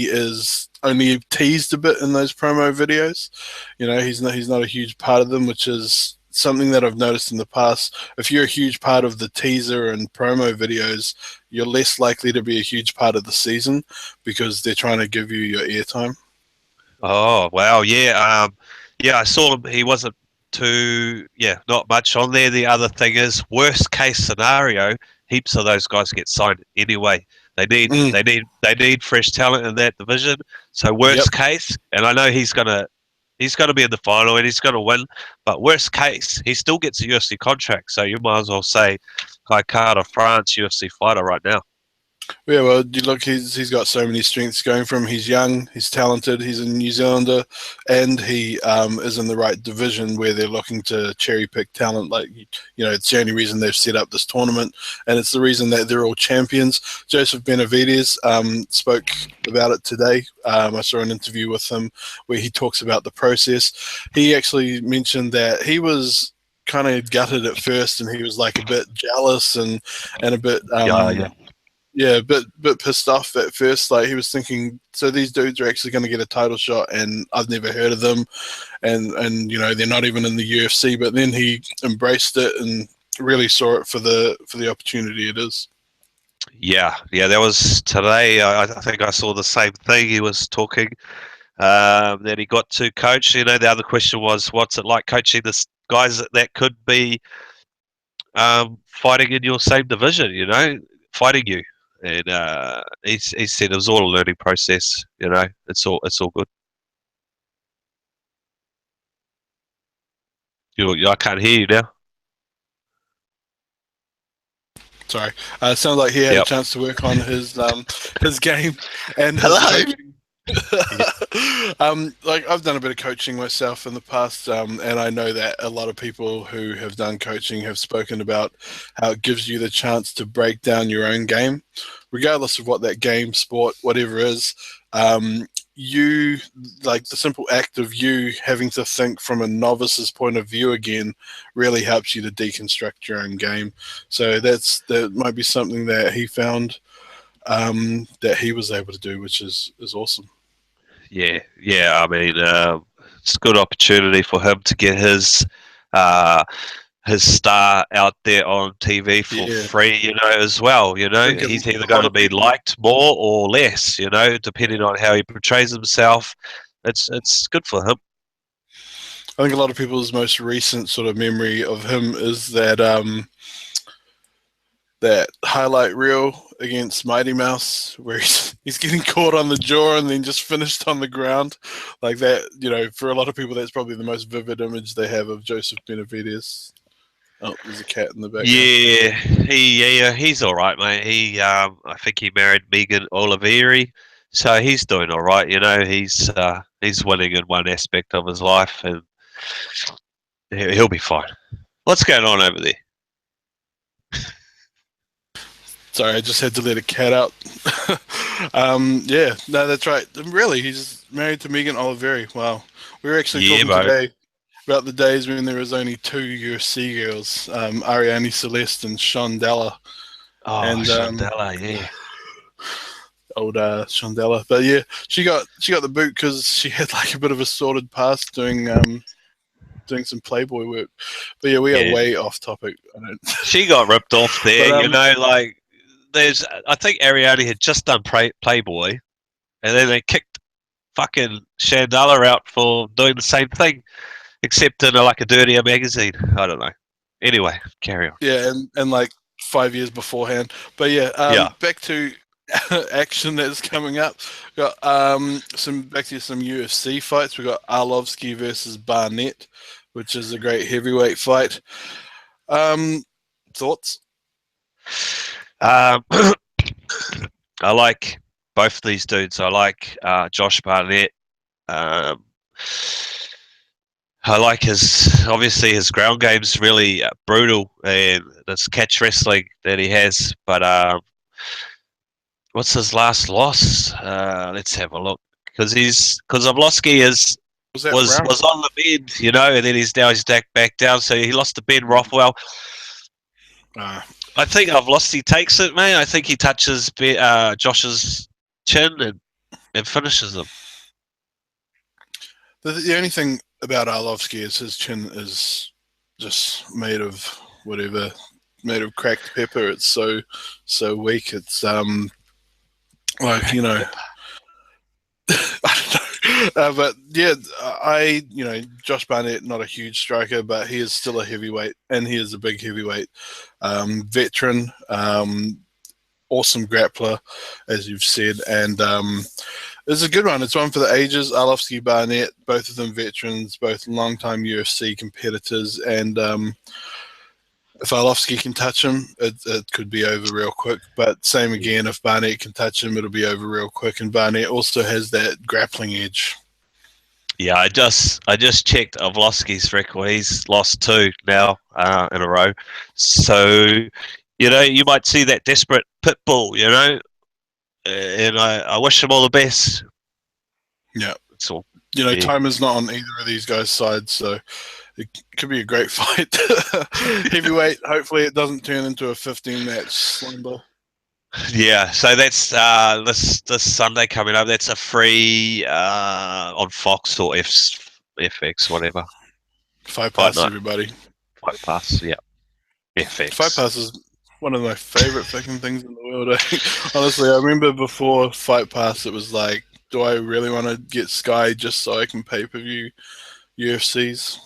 Speaker 1: is only teased a bit in those promo videos. You know, he's not a huge part of them, which is something that I've noticed in the past. If you're a huge part of the teaser and promo videos, you're less likely to be a huge part of the season because they're trying to give you your airtime.
Speaker 2: Oh wow, yeah, yeah. I saw him. He wasn't not much on there. The other thing is, worst case scenario, heaps of those guys get signed anyway. They need
Speaker 1: Mm,
Speaker 2: they need they need fresh talent in that division. So
Speaker 1: yep.
Speaker 2: worst case, and I know he's gonna be in the final and he's gonna win. But worst case, he still gets a UFC contract. So you might as well say, Kai Carter, France UFC fighter right now.
Speaker 1: Yeah, well, you look, he's got so many strengths going from. He's young, he's talented, he's a New Zealander, and he is in the right division where they're looking to cherry pick talent. Like, you know, it's the only reason they've set up this tournament, and it's the reason that they're all champions. Joseph Benavides spoke about it today. I saw an interview with him where he talks about the process. He actually mentioned that he was kind of gutted at first, and he was like a bit jealous and a bit
Speaker 2: Yeah, yeah.
Speaker 1: yeah, bit pissed off at first. Like he was thinking, so these dudes are actually going to get a title shot, and I've never heard of them, and you know they're not even in the UFC. But then he embraced it and really saw it for the opportunity it is.
Speaker 2: Yeah, yeah, that was today. I think I saw the same thing. He was talking that he got to coach. You know, the other question was, what's it like coaching this guys that could be fighting in your same division? You know, fighting you. And he said it was all a learning process. You know, it's all good. I can't hear you now.
Speaker 1: Sorry, sounds like he had a
Speaker 2: Yep.
Speaker 1: chance to work on his game and his
Speaker 2: Hello.
Speaker 1: coaching. Like I've done a bit of coaching myself in the past, and I know that a lot of people who have done coaching have spoken about how it gives you the chance to break down your own game, regardless of what that game, sport, whatever is. You like the simple act of you having to think from a novice's point of view again really helps you to deconstruct your own game. So that might be something that he found that he was able to do, which is awesome.
Speaker 2: Yeah, yeah. I mean, it's a good opportunity for him to get uh, his star out there on TV for
Speaker 1: Yeah,
Speaker 2: free, you know, as well. You
Speaker 1: I
Speaker 2: know,
Speaker 1: think
Speaker 2: he's either
Speaker 1: a
Speaker 2: going
Speaker 1: lot
Speaker 2: to
Speaker 1: of
Speaker 2: be
Speaker 1: people.
Speaker 2: liked more or less, you know, depending on how he portrays himself. It's good for him.
Speaker 1: I think a lot of people's most recent sort of memory of him is that highlight reel against Mighty Mouse where he's getting caught on the jaw and then just finished on the ground like that. You know, for a lot of people, that's probably the most vivid image they have of Joseph Benavides. Oh, there's a cat in the background.
Speaker 2: He's all right, mate. I think he married Megan Oliveri, so he's doing all right. You know, he's winning in one aspect of his life, and he'll be fine. What's going on over there?
Speaker 1: Sorry, I just had to let a cat out. Yeah, no, that's right. Really, he's married to Megan Oliveri. Wow. We were actually
Speaker 2: Yeah,
Speaker 1: talking
Speaker 2: bro.
Speaker 1: today about the days when there was only two UFC girls, Ariane Celeste and Shondella.
Speaker 2: Oh,
Speaker 1: And
Speaker 2: Chandela, yeah.
Speaker 1: old Shondella. But yeah, she got the boot because she had like a bit of a sordid past doing some Playboy work. But yeah, we are
Speaker 2: Yeah.
Speaker 1: way off topic. I don't.
Speaker 2: She got ripped off there,
Speaker 1: But
Speaker 2: you know, like I think Ariane had just done Playboy, and then they kicked fucking Chandela out for doing the same thing, except in like a dirtier magazine. I don't know. Anyway, carry on.
Speaker 1: yeah, and like 5 years beforehand. But yeah,
Speaker 2: Yeah.
Speaker 1: back to action that's coming up. We got some UFC fights. We got Arlovsky versus Barnett, which is a great heavyweight fight. Thoughts?
Speaker 2: Um, I like both of these dudes. I like Josh Barnett. Um, I like his ground game's really brutal and this catch wrestling that he has. But what's his last loss? Let's have a look because Kozlowski is
Speaker 1: Was that
Speaker 2: was
Speaker 1: Brown?
Speaker 2: on the bend, and then he's back down. So he lost to Ben Rothwell. I think he takes it, mate. I think he touches Josh's chin and finishes him.
Speaker 1: The only thing about Arlovsky is his chin is just made of whatever, made of cracked pepper. It's so weak. It's like, I don't know. But yeah, Josh Barnett, not a huge striker, but he is still a heavyweight, and he is a big heavyweight. Veteran, awesome grappler, as you've said, and it's a good one. It's one for the ages. Arlovsky, Barnett, both of them veterans, both long-time UFC competitors, and if Arlovsky can touch him, it could be over real quick. But same again, if Barnett can touch him, it'll be over real quick. And Barnett also has that grappling edge.
Speaker 2: Yeah, I just checked Arlovsky's record. He's lost 2 now in a row. So, you might see that desperate pit bull, and I wish him all the best.
Speaker 1: Yeah.
Speaker 2: That's all.
Speaker 1: Time is not on either of these guys' sides, so it could be a great fight. Heavyweight, hopefully it doesn't turn into a 15-match slumber.
Speaker 2: Yeah, so that's this Sunday coming up. That's a free on Fox or FX, whatever.
Speaker 1: Fight Pass, everybody.
Speaker 2: Fight Pass, yeah. FX.
Speaker 1: Fight Pass is one of my favorite fucking things in the world. Honestly, I remember before Fight Pass, it was like, do I really want to get Sky just so I can pay-per-view UFCs?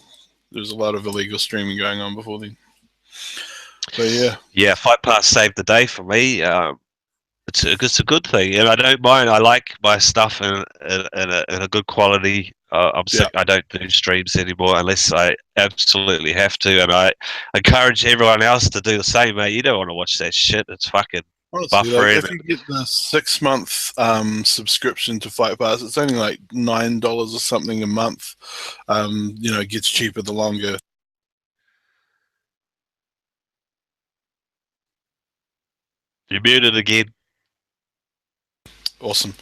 Speaker 1: There's a lot of illegal streaming going on before then. But
Speaker 2: yeah, Fight Pass saved the day for me. It's a good thing, and I don't mind. I like my stuff in a good quality. I'm sick. I don't do streams anymore unless I absolutely have to, and I encourage everyone else to do the same, mate. You don't want to watch that shit. It's fucking
Speaker 1: honestly, like, if you get the 6-month subscription to Fight Pass, it's only like $9 or something a month. It gets cheaper the longer.
Speaker 2: You're muted again.
Speaker 1: Awesome.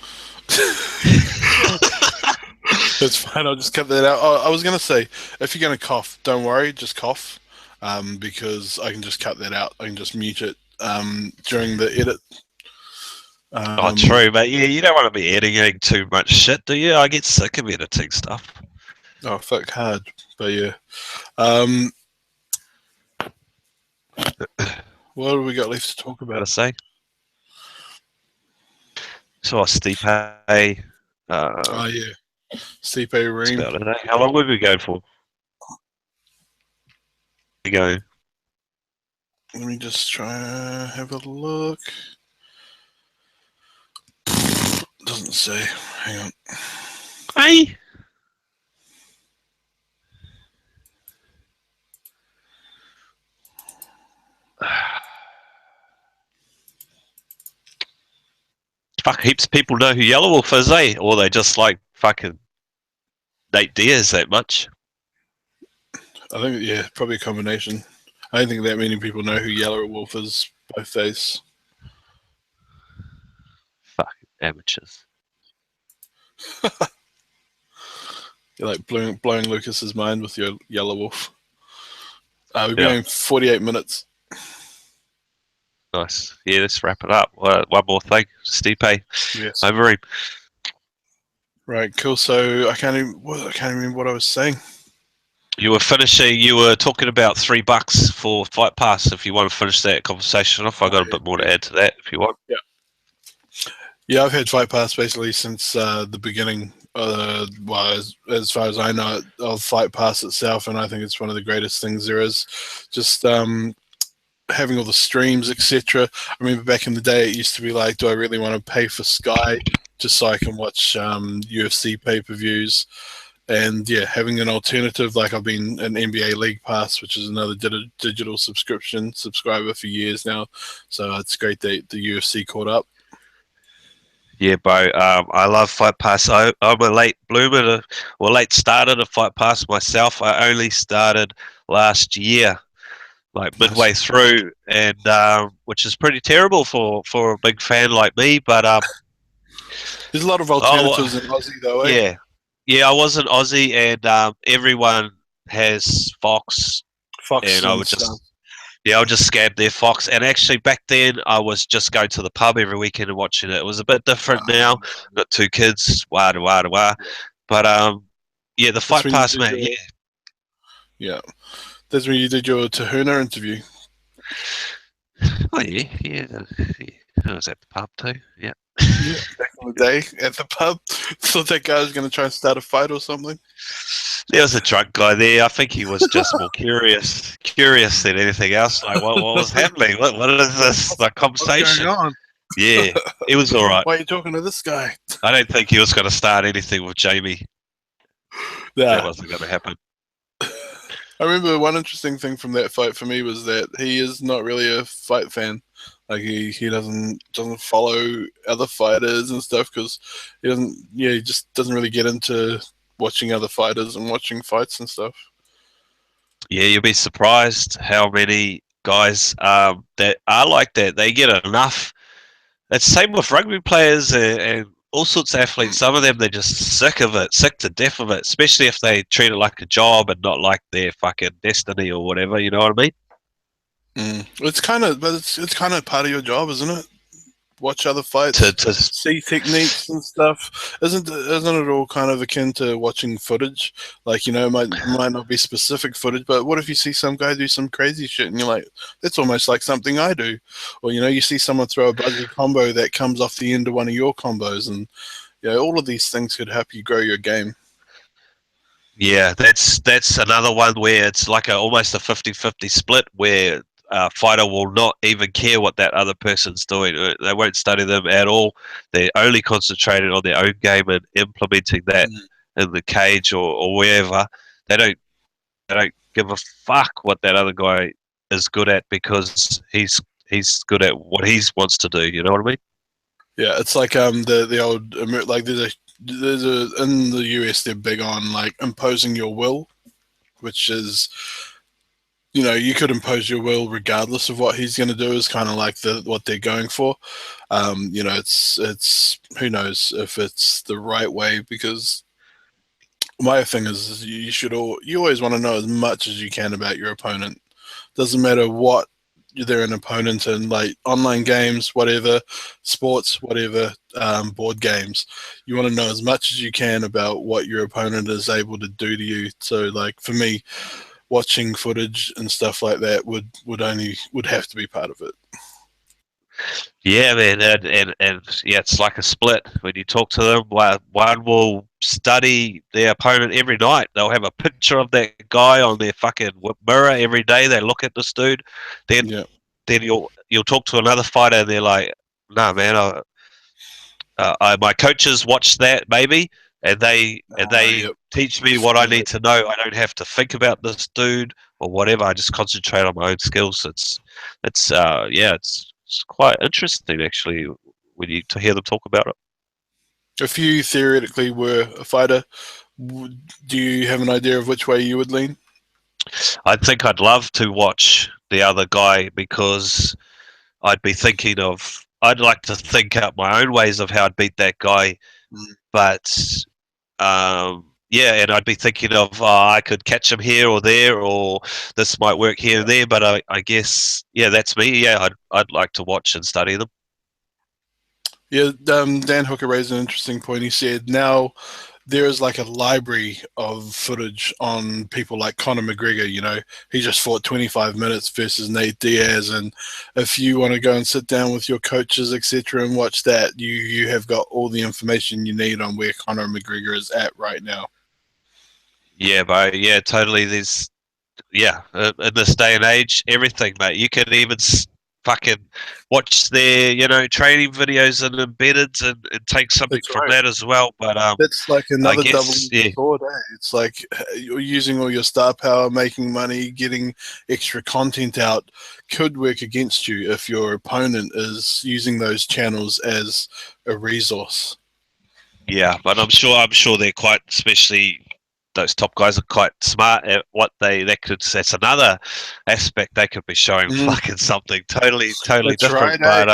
Speaker 1: That's fine. I'll just cut that out. I was going to say, if you're going to cough, don't worry, just cough, because I can just cut that out. I can just mute it during the edit.
Speaker 2: True, but yeah, you don't want to be editing too much shit, do you? I get sick of editing stuff.
Speaker 1: Oh, fuck hard. But yeah. What do we got left to talk about?
Speaker 2: I say. So Stipe.
Speaker 1: Oh yeah, Stipe Reem.
Speaker 2: How long have we going for? We go.
Speaker 1: Let me just try to have a look. Doesn't say. Hang on.
Speaker 2: Hey. Fuck, heaps of people know who Yellow Wolf is, eh? Or they just like fucking Nate Diaz that much.
Speaker 1: I think, yeah, probably a combination. I don't think that many people know who Yellow Wolf is both days.
Speaker 2: Fucking amateurs.
Speaker 1: You're like blowing Lucas's mind with your Yellow Wolf. We're going 48 minutes.
Speaker 2: Nice. Yeah, let's wrap it up. One more thing. Stipe.
Speaker 1: Yes.
Speaker 2: Over him.
Speaker 1: Right, cool. So I can't even remember what I was saying.
Speaker 2: You were talking about $3 for Fight Pass. If you want to finish that conversation off, I got a bit more to add to that if you want.
Speaker 1: Yeah, I've had Fight Pass basically since the beginning. As far as I know, of Fight Pass itself, and I think it's one of the greatest things there is. Just having all the streams, etc. I remember back in the day, it used to be like, do I really want to pay for Sky just so I can watch UFC pay-per-views? And yeah, having an alternative, like I've been an NBA League Pass, which is another digital subscriber for years now. So it's great that the UFC caught up.
Speaker 2: Yeah, bro. I love Fight Pass. I'm a late bloomer, or late starter to Fight Pass myself. I only started last year, like midway through, and which is pretty terrible for a big fan like me. But
Speaker 1: there's a lot of alternatives in Aussie, though.
Speaker 2: Yeah, Yeah, I wasn't Aussie, and everyone has Fox,
Speaker 1: Fox
Speaker 2: and I
Speaker 1: and
Speaker 2: would
Speaker 1: stuff.
Speaker 2: just yeah, I would just scab their Fox. And actually, back then, I was just going to the pub every weekend and watching it. It was a bit different now. Got two kids, wah da wah da wah.
Speaker 1: Yeah.
Speaker 2: But yeah, the
Speaker 1: That's
Speaker 2: Fight
Speaker 1: when you
Speaker 2: Pass,
Speaker 1: did
Speaker 2: man.
Speaker 1: your
Speaker 2: Yeah,
Speaker 1: yeah. That's when you did your Tahuna interview.
Speaker 2: oh yeah, yeah. I was at the pub too. Yeah.
Speaker 1: Yeah, back in the day at the pub. Thought that guy was going to try and start a fight or something.
Speaker 2: There was a drunk guy there. I think he was just more curious than anything else. Like, what was happening? What is this? Like
Speaker 1: What's going
Speaker 2: conversation?
Speaker 1: on?
Speaker 2: Yeah, it was all right.
Speaker 1: Why are you talking to this guy?
Speaker 2: I don't think he was going to start anything with Jamie. That
Speaker 1: Nah.
Speaker 2: wasn't going to happen.
Speaker 1: I remember one interesting thing from that fight for me was that he is not really a fight fan. Like he doesn't follow other fighters and stuff because he just doesn't really get into watching other fighters and watching fights and stuff.
Speaker 2: Yeah, you'll be surprised how many guys that are like that. They get enough. It's same with rugby players and all sorts of athletes. Some of them they're just sick of it, sick to death of it. Especially if they treat it like a job and not like their fucking destiny or whatever. You know what I mean?
Speaker 1: But it's kind of part of your job, isn't it? Watch other
Speaker 2: To
Speaker 1: fights,
Speaker 2: to
Speaker 1: see techniques and stuff. Isn't it all kind of akin to watching footage? Like it might not be specific footage, but what if you see some guy do some crazy shit and you're like, that's almost like something I do, or you see someone throw a buzzer combo that comes off the end of one of your combos, and all of these things could help you grow your game.
Speaker 2: Yeah, that's another one where it's like almost a 50-50 split where a fighter will not even care what that other person's doing. They won't study them at all. They're only concentrated on their own game and implementing that
Speaker 1: Mm.
Speaker 2: in the cage or wherever. They don't they don't give a fuck what that other guy is good at because he's good at what he wants to do. You know what I mean?
Speaker 1: Yeah, it's like the old like there's a in the US they're big on like imposing your will, which is you could impose your will regardless of what he's going to do is kind of like what they're going for. It's who knows if it's the right way because my thing is you always want to know as much as you can about your opponent. Doesn't matter what they're an opponent in, like online games, whatever, sports, whatever, board games. You want to know as much as you can about what your opponent is able to do to you. So, like for me, watching footage and stuff like that would have to be part of it.
Speaker 2: Yeah, man, and yeah, it's like a split. When you talk to them, one will study their opponent every night. They'll have a picture of that guy on their fucking mirror every day. They look at this dude. Then
Speaker 1: Yeah.
Speaker 2: then you'll talk to another fighter, and they're like, "Nah, man, my coaches watch that maybe, and they
Speaker 1: Yep.
Speaker 2: teach me what I need to know. I don't have to think about this dude or whatever. I just concentrate on my own skills. It's quite interesting actually when you to hear them talk about it.
Speaker 1: If you theoretically were a fighter, do you have an idea of which way you would lean?
Speaker 2: I think I'd love to watch the other guy because I'd be thinking of. I'd like to think out my own ways of how I'd beat that guy,
Speaker 1: Mm.
Speaker 2: but yeah, and I'd be thinking of I could catch him here or there, or this might work here and there. But I guess yeah, that's me. Yeah, I'd like to watch and study them.
Speaker 1: Yeah, Dan Hooker raised an interesting point. He said now there is like a library of footage on people like Conor McGregor. He just fought 25 minutes versus Nate Diaz, and if you want to go and sit down with your coaches, etc., and watch that, you have got all the information you need on where Conor McGregor is at right now.
Speaker 2: Yeah, but yeah, totally. There's yeah, in this day and age, everything, mate. You can even fucking watch their, training videos and embedded and take something
Speaker 1: That's
Speaker 2: from
Speaker 1: right.
Speaker 2: that as well. But
Speaker 1: That's like
Speaker 2: I
Speaker 1: another
Speaker 2: guess
Speaker 1: double-edged
Speaker 2: yeah,
Speaker 1: sword. It's like you're using all your star power, making money, getting extra content out could work against you if your opponent is using those channels as a resource.
Speaker 2: yeah. But I'm sure they're quite, especially those top guys are quite smart at what they could. That's another aspect they could be showing
Speaker 1: Mm,
Speaker 2: fucking something totally
Speaker 1: that's
Speaker 2: different.
Speaker 1: right, eh?
Speaker 2: But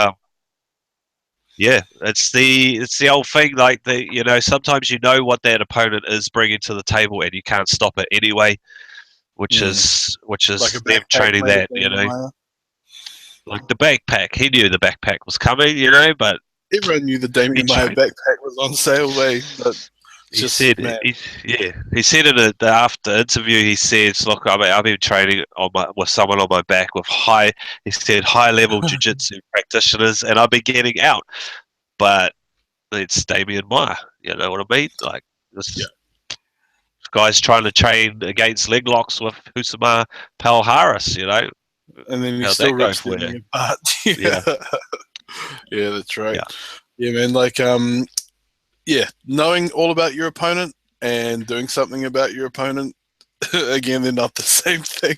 Speaker 2: Yeah, it's the old thing. Like sometimes you know what that opponent is bringing to the table, and you can't stop it anyway. Which
Speaker 1: Mm.
Speaker 2: is
Speaker 1: Like a
Speaker 2: them
Speaker 1: backpack
Speaker 2: training
Speaker 1: made of
Speaker 2: that.
Speaker 1: Damian Maya.
Speaker 2: Like the backpack. He knew the backpack was coming. But
Speaker 1: Everyone knew the
Speaker 2: he
Speaker 1: Damian Maya
Speaker 2: trained.
Speaker 1: backpack was on sale, way, but
Speaker 2: He
Speaker 1: just
Speaker 2: said,
Speaker 1: man,
Speaker 2: he said in the after interview, he said, "Look, I've been training with someone on my back with he said high level jiu-jitsu practitioners, and I've been getting out, but it's Damian Maya. You know what I mean? Like
Speaker 1: yeah.
Speaker 2: this guy's trying to train against leg locks with Husama Palhares.
Speaker 1: And then he
Speaker 2: How'd
Speaker 1: still
Speaker 2: that go
Speaker 1: rips
Speaker 2: for you?
Speaker 1: them apart.
Speaker 2: Yeah,
Speaker 1: Yeah, yeah, that's right.
Speaker 2: yeah,
Speaker 1: Yeah, man. Like, yeah, knowing all about your opponent and doing something about your opponent. Again, they're not the same thing.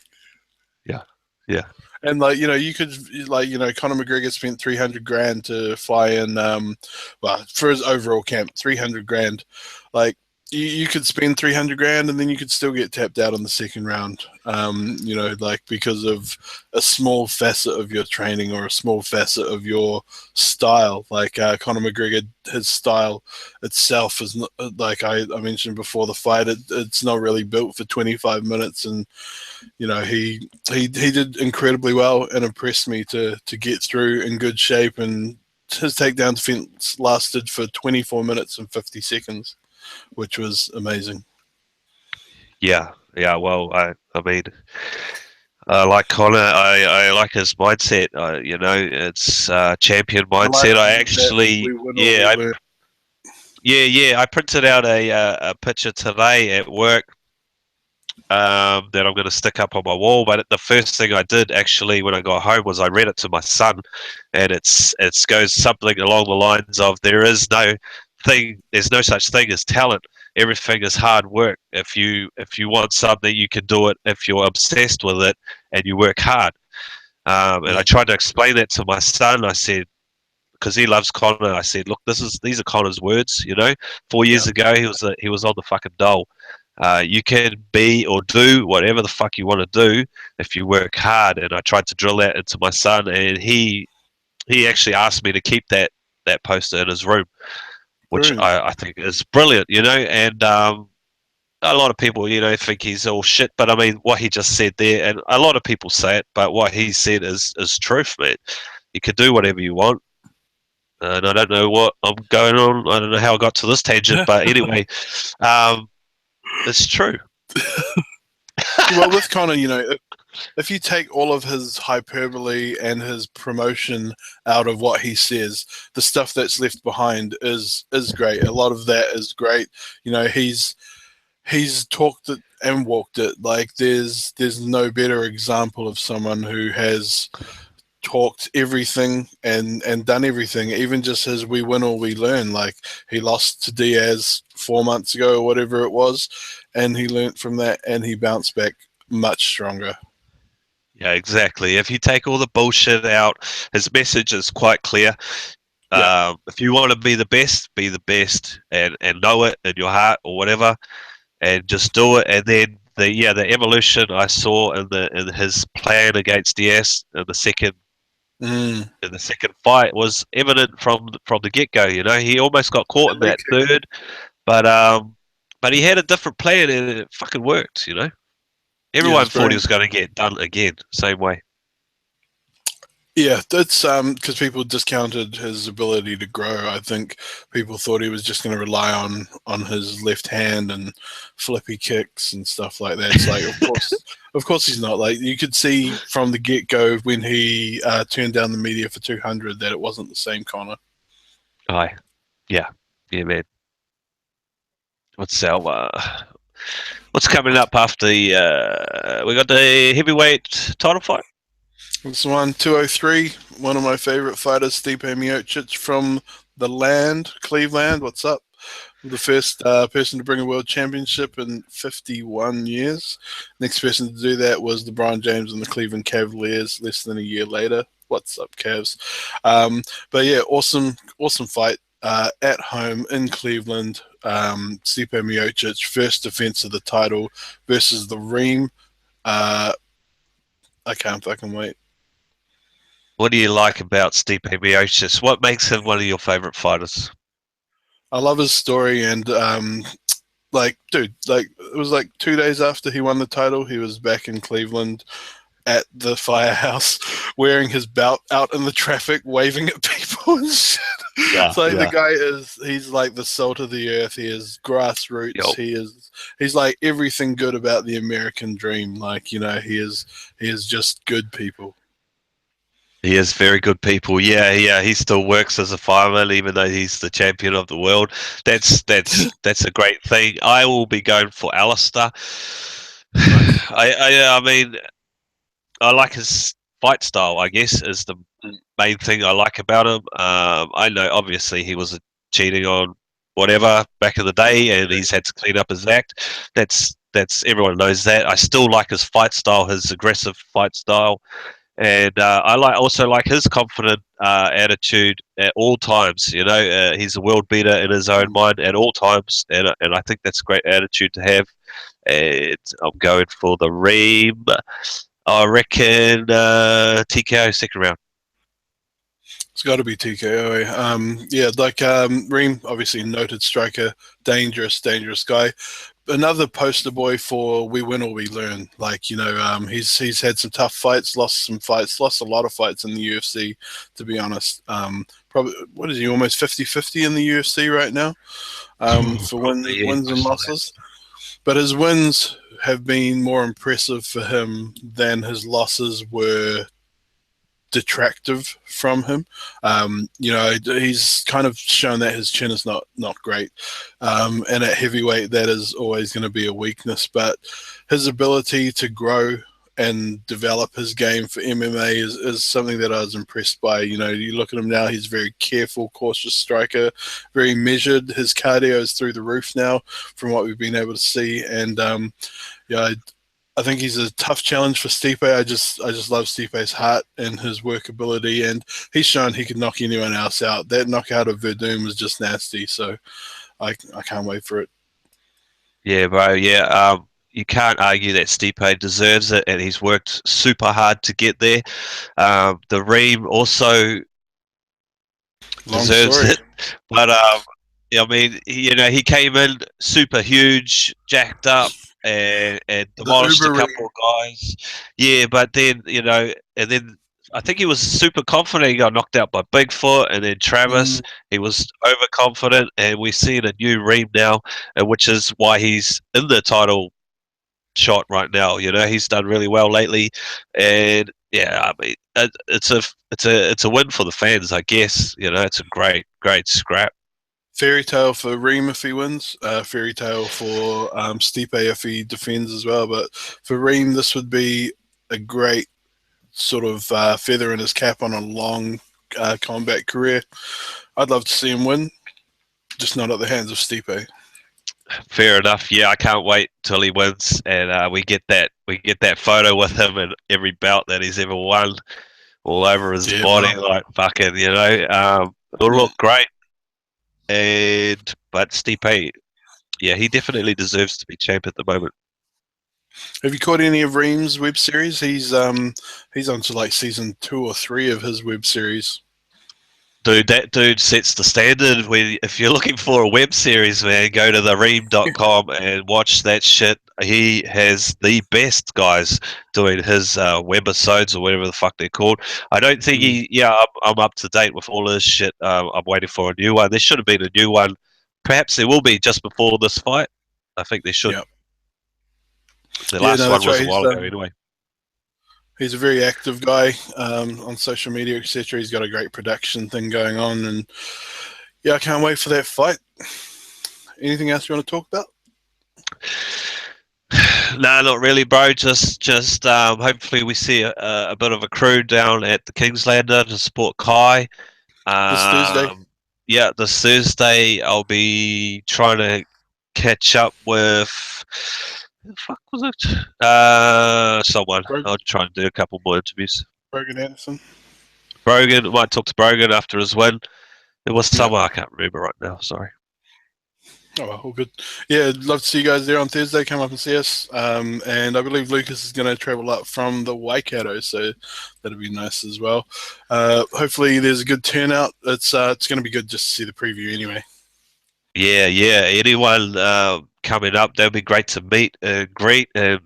Speaker 2: yeah, yeah,
Speaker 1: And like you could Conor McGregor spent 300 grand to fly in, well, for his overall camp, 300 grand. Like you could spend 300 grand and then you could still get tapped out on the second round. Like because of a small facet of your training or a small facet of your style. Like Conor McGregor, his style itself is not, like I mentioned before the fight. It's not really built for 25 minutes and he did incredibly well and impressed me to get through in good shape. And his takedown defense lasted for 24 minutes and 50 seconds, which was amazing.
Speaker 2: yeah, yeah. Well, I mean, like Connor, I like his mindset. It's champion
Speaker 1: I like
Speaker 2: mindset. I
Speaker 1: that
Speaker 2: actually,
Speaker 1: we win or we
Speaker 2: yeah,
Speaker 1: learn.
Speaker 2: yeah. I printed out a picture today at work that I'm going to stick up on my wall. But the first thing I did actually when I got home was I read it to my son, and it goes something along the lines of there's no such thing as talent. Everything is hard work. If you want something, you can do it if you're obsessed with it and you work hard. And I
Speaker 1: Mm,
Speaker 2: tried to explain that to my son. I said, because he loves Connor. I said, look, these are Connor's words. 4 years
Speaker 1: yeah,
Speaker 2: ago he was on the fucking dole. You can be or do whatever the fuck you want to do if you work hard. And I tried to drill that into my son, and he actually asked me to keep that poster in his room, which
Speaker 1: brilliant.
Speaker 2: I think is brilliant. And a lot of people, think he's all shit, but I mean, what he just said there, and a lot of people say it, but what he said is truth, man. You can do whatever you want, and I don't know what I'm going on. I don't know how I got to this tangent, but anyway, um, it's true.
Speaker 1: Well, with Connor, if you take all of his hyperbole and his promotion out of what he says, the stuff that's left behind is great. A lot of that is great. He's talked it and walked it. Like there's no better example of someone who has talked everything and done everything, even just his we win or we learn. Like he lost to Diaz 4 months ago or whatever it was, and he learnt from that and he bounced back much stronger.
Speaker 2: Yeah, exactly. If you take all the bullshit out, his message is quite clear.
Speaker 1: Yeah.
Speaker 2: If you want to be the best, and know it in your heart or whatever, and just do it. And then the evolution I saw in his plan against Diaz
Speaker 1: Mm.
Speaker 2: in the second fight was evident from the get go. He almost got caught in that third, but but he had a different plan and it fucking worked.
Speaker 1: Yeah,
Speaker 2: Everyone
Speaker 1: it's
Speaker 2: thought he
Speaker 1: brilliant.
Speaker 2: was going to get done again, same way.
Speaker 1: Yeah, that's because people discounted his ability to grow. I think people thought he was just going to rely on his left hand and flippy kicks and stuff like that. It's like, of course, he's not. Like you could see from the get go when he turned down the media for 200 that it wasn't the same Connor.
Speaker 2: Aye, yeah, yeah, man. What's our what's coming up after we got the heavyweight title fight?
Speaker 1: This one, 203, one of my favorite fighters, Stipe Miocic from the land, Cleveland. What's up? The first person to bring a world championship in 51 years. Next person to do that was LeBron James and the Cleveland Cavaliers less than a year later. What's up, Cavs? But yeah, awesome fight at home in Cleveland. Stipe Miocic, first defense of the title versus the Reem. I can't fucking wait.
Speaker 2: What do you like about Stipe Miocic? What makes him one of your favorite fighters?
Speaker 1: I love his story, and like, dude, like it was like 2 days after he won the title, he was back in Cleveland at the firehouse wearing his belt out in the traffic, waving at people and shit.
Speaker 2: Yeah,
Speaker 1: It's like the
Speaker 2: yeah.
Speaker 1: guy he's like the salt of the earth. He is grassroots.
Speaker 2: Yo,
Speaker 1: He's like everything good about the American dream. Like, he is just good people.
Speaker 2: he is very good people. Yeah, yeah. He still works as a fireman, even though he's the champion of the world. That's a great thing. I will be going for Alistair.
Speaker 1: Nice.
Speaker 2: I mean, I like his fight style. I guess is the main thing I like about him. I know obviously he was cheating on whatever back in the day, and he's had to clean up his act. That's everyone knows that. I still like his fight style, his aggressive fight style. And I also like his confident attitude at all times. You know, he's a world beater in his own mind at all times, and I think that's a great attitude to have. And I'm going for the Reem. I reckon TKO second round.
Speaker 1: It's got to be TKO. Yeah, like Reem, obviously noted striker, dangerous guy. Another poster boy for we win or we learn. Like, he's had some tough fights, lost some fights, lost a lot of fights in the UFC, to be honest. Probably, what is he, almost 50-50 in the UFC right now, for
Speaker 2: Probably, yeah,
Speaker 1: wins and losses. But his wins have been more impressive for him than his losses were detractive from him. He's kind of shown that his chin is not great, and at heavyweight that is always going to be a weakness. But his ability to grow and develop his game for MMA is something that I was impressed by. You look at him now; he's a very careful, cautious striker, very measured. His cardio is through the roof now, from what we've been able to see, and yeah. I think he's a tough challenge for Stipe. I just love Stipe's heart and his workability, and he's shown he can knock anyone else out. That knockout of Verdun was just nasty, so I can't wait for it.
Speaker 2: Yeah, bro. Yeah, you can't argue that Stipe deserves it, and he's worked super hard to get there. The Reem also
Speaker 1: Long
Speaker 2: deserves
Speaker 1: story.
Speaker 2: it, but I mean, he came in super huge, jacked up, and
Speaker 1: The
Speaker 2: demolished a
Speaker 1: Uber
Speaker 2: couple of guys. Yeah, but then and then I think he was super confident. He got knocked out by Bigfoot, and then Travis. He was overconfident, and we've seen a new Reem now, which is why he's in the title shot right now. He's done really well lately, and yeah, I mean, it's a win for the fans, I guess. It's a great scrap.
Speaker 1: fairy tale for Reem if he wins. Fairy tale for Stipe if he defends as well. But for Reem, this would be a great sort of feather in his cap on a long combat career. I'd love to see him win, just not at the hands of Stipe.
Speaker 2: Fair enough. Yeah, I can't wait till he wins, and we get that photo with him in every belt that he's ever won, all over his
Speaker 1: Yeah,
Speaker 2: body,
Speaker 1: bro.
Speaker 2: like fucking. It'll look great. But Stipe, yeah, he definitely deserves to be champ at the moment.
Speaker 1: Have you caught any of Reem's web series? He's on to like season 2 or 3 of his web series.
Speaker 2: Dude, that dude sets the standard. If you're looking for a web series, man, go to theream.com and watch that shit. He has the best guys doing his webisodes or whatever the fuck they're called. I don't think I'm up to date with all his shit. I'm waiting for a new one. There should have been a new one. Perhaps there will be just before this fight. I think there should.
Speaker 1: Yeah,
Speaker 2: The
Speaker 1: yeah,
Speaker 2: last
Speaker 1: no,
Speaker 2: one
Speaker 1: that's
Speaker 2: was
Speaker 1: right.
Speaker 2: a while ago anyway.
Speaker 1: He's a very active guy on social media, etc. He's got a great production thing going on, and yeah, I can't wait for that fight. Anything else you want to talk about?
Speaker 2: No, not really, bro. Just hopefully we see a bit of a crew down at the Kingslander to support Kai.
Speaker 1: This Thursday.
Speaker 2: Yeah, this Thursday I'll be trying to catch up with. Who the fuck was it? Someone. I'll try and do a couple more interviews.
Speaker 1: Brogan Anderson.
Speaker 2: Brogan, might talk to Brogan after his win. It was
Speaker 1: Yeah.
Speaker 2: someone I can't remember right now. Sorry.
Speaker 1: Oh, all good. Yeah, I'd love to see you guys there on Thursday. Come up and see us. And I believe Lucas is going to travel up from the Waikato, so that'll be nice as well. Hopefully, there's a good turnout. It's going to be good just to see the preview anyway.
Speaker 2: Yeah. Anyone coming up, that'd be great to meet, greet, and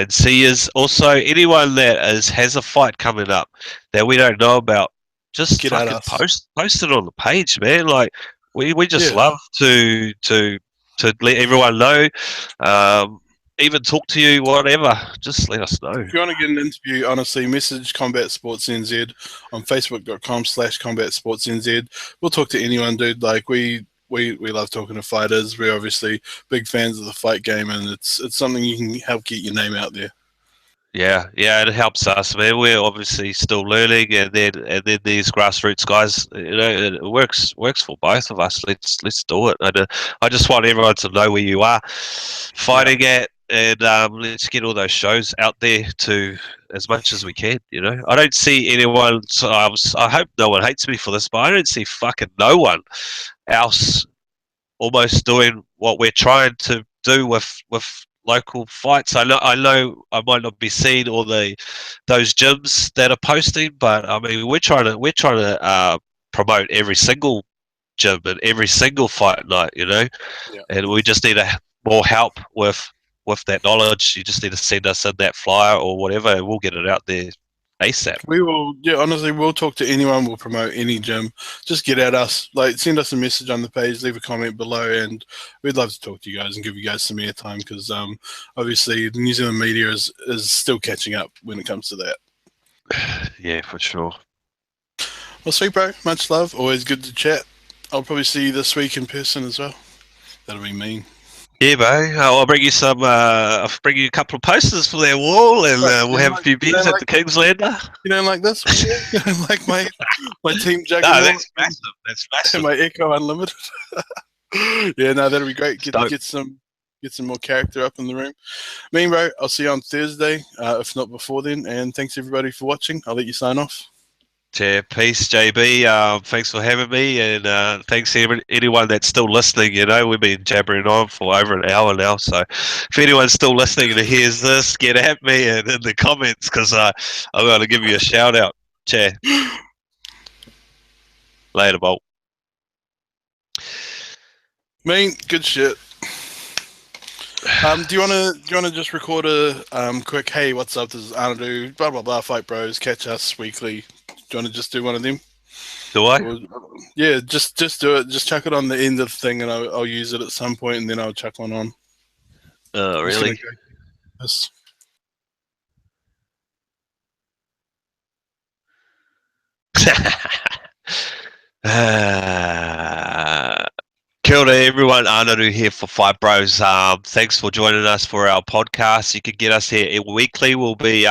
Speaker 2: see us. Also, anyone that has a fight coming up that we don't know about, just
Speaker 1: Get at
Speaker 2: fucking
Speaker 1: us.
Speaker 2: post it on the page, man. Like we just
Speaker 1: Yeah.
Speaker 2: love to let everyone know. Even talk to you, whatever. Just let us know.
Speaker 1: If you want to get an interview, honestly, message Combat Sports NZ on Facebook.com/Combat Sports NZ. We'll talk to anyone, dude. Like we love talking to fighters. We're obviously big fans of the fight game, and it's something you can help get your name out there.
Speaker 2: Yeah, it helps us, man. We're obviously still learning, and then these grassroots guys, it works for both of us. Let's do it. I just want everyone to know where you are fighting at, and let's get all those shows out there to as much as we can. I don't see anyone. So I hope no one hates me for this, but I don't see fucking no one else almost doing what we're trying to do with local fights. I know I might not be seeing all those gyms that are posting, but I mean we're trying to promote every single gym and every single fight night, and we just need more help with that knowledge. You just need to send us in that flyer or whatever, and we'll get it out there ASAP.
Speaker 1: We will, honestly, we'll talk to anyone, we'll promote any gym. Just get at us, send us a message on the page, leave a comment below, and we'd love to talk to you guys and give you guys some airtime because obviously the New Zealand media is still catching up when it comes to that.
Speaker 2: Yeah, for sure.
Speaker 1: Well, sweet, bro. Much love. Always good to chat. I'll probably see you this week in person as well. That'll be mean.
Speaker 2: Yeah, bro. I'll bring you some. I'll bring you a couple of posters for their wall, and we'll have a few beers at the Kingslander.
Speaker 1: You don't like this? You don't like my team juggling?
Speaker 2: No, that's massive. That's massive.
Speaker 1: My Echo Unlimited. Yeah, no, that'll be great. Get some more character up in the room. Mean, bro, I'll see you on Thursday, if not before then. And thanks everybody for watching. I'll let you sign off.
Speaker 2: Yeah, peace, JB. Thanks for having me, and thanks to anyone that's still listening. We've been jabbering on for over an hour now, so if anyone's still listening and hears this, get at me and in the comments because I'm going to give you a shout out. Cheers. Later, Bolt.
Speaker 1: Mean, good shit. Do you wanna just record a quick hey, what's up? This is Anaru, blah blah blah, Fight Bros, catch us weekly. Do you want to just do one of them?
Speaker 2: Do I?
Speaker 1: Yeah, just do it. Just chuck it on the end of the thing, and I'll use it at some point, and then I'll chuck one on.
Speaker 2: Oh, really?
Speaker 1: Yes.
Speaker 2: Kia ora everyone, Anaru here for Fight Bros. Thanks for joining us for our podcast. You can get us here weekly. We'll be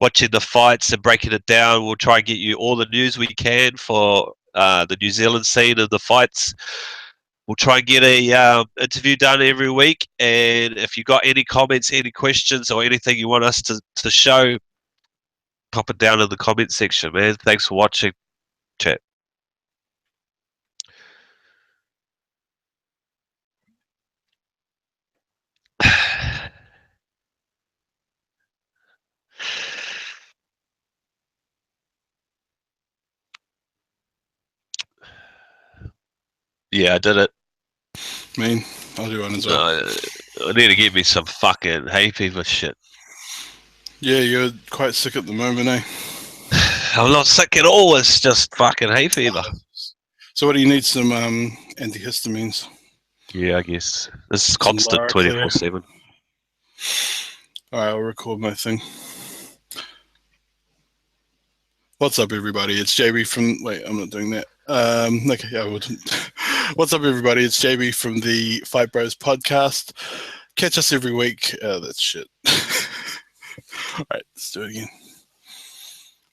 Speaker 2: watching the fights and breaking it down. We'll try and get you all the news we can for the New Zealand scene of the fights. We'll try and get a interview done every week. And if you've got any comments, any questions, or anything you want us to show, pop it down in the comment section, man. Thanks for watching. Chat. Yeah, I did it.
Speaker 1: Mean, I'll do one as well.
Speaker 2: I need to get me some fucking hay fever shit.
Speaker 1: Yeah, you're quite sick at the moment, eh?
Speaker 2: I'm not sick at all. It's just fucking hay fever.
Speaker 1: So what do you need? Some antihistamines?
Speaker 2: Yeah, I guess. This is constant 24/7.
Speaker 1: Alright, I'll record my thing. What's up, everybody? It's JB from... Wait, I'm not doing that. Okay, I would. What's up, everybody? It's JB from the Fight Bros podcast. Catch us every week. That's shit. Alright, let's do it again.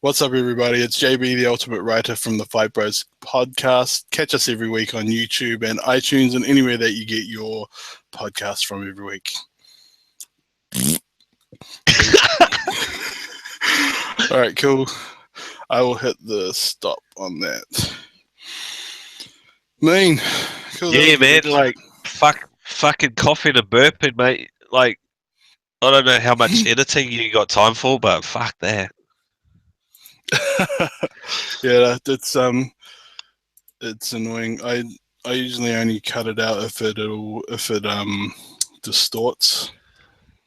Speaker 1: What's up, everybody? It's JB, the ultimate writer from the Fight Bros podcast. Catch us every week on YouTube and iTunes and anywhere that you get your podcast from every week. All right, cool. I will hit the stop on that. Mean.
Speaker 2: Cool, yeah, man. Like, fuck fucking coughing and burping, mate. Like, I don't know how much editing you got time for, but fuck that.
Speaker 1: Yeah, it's annoying. I usually only cut it out if it distorts.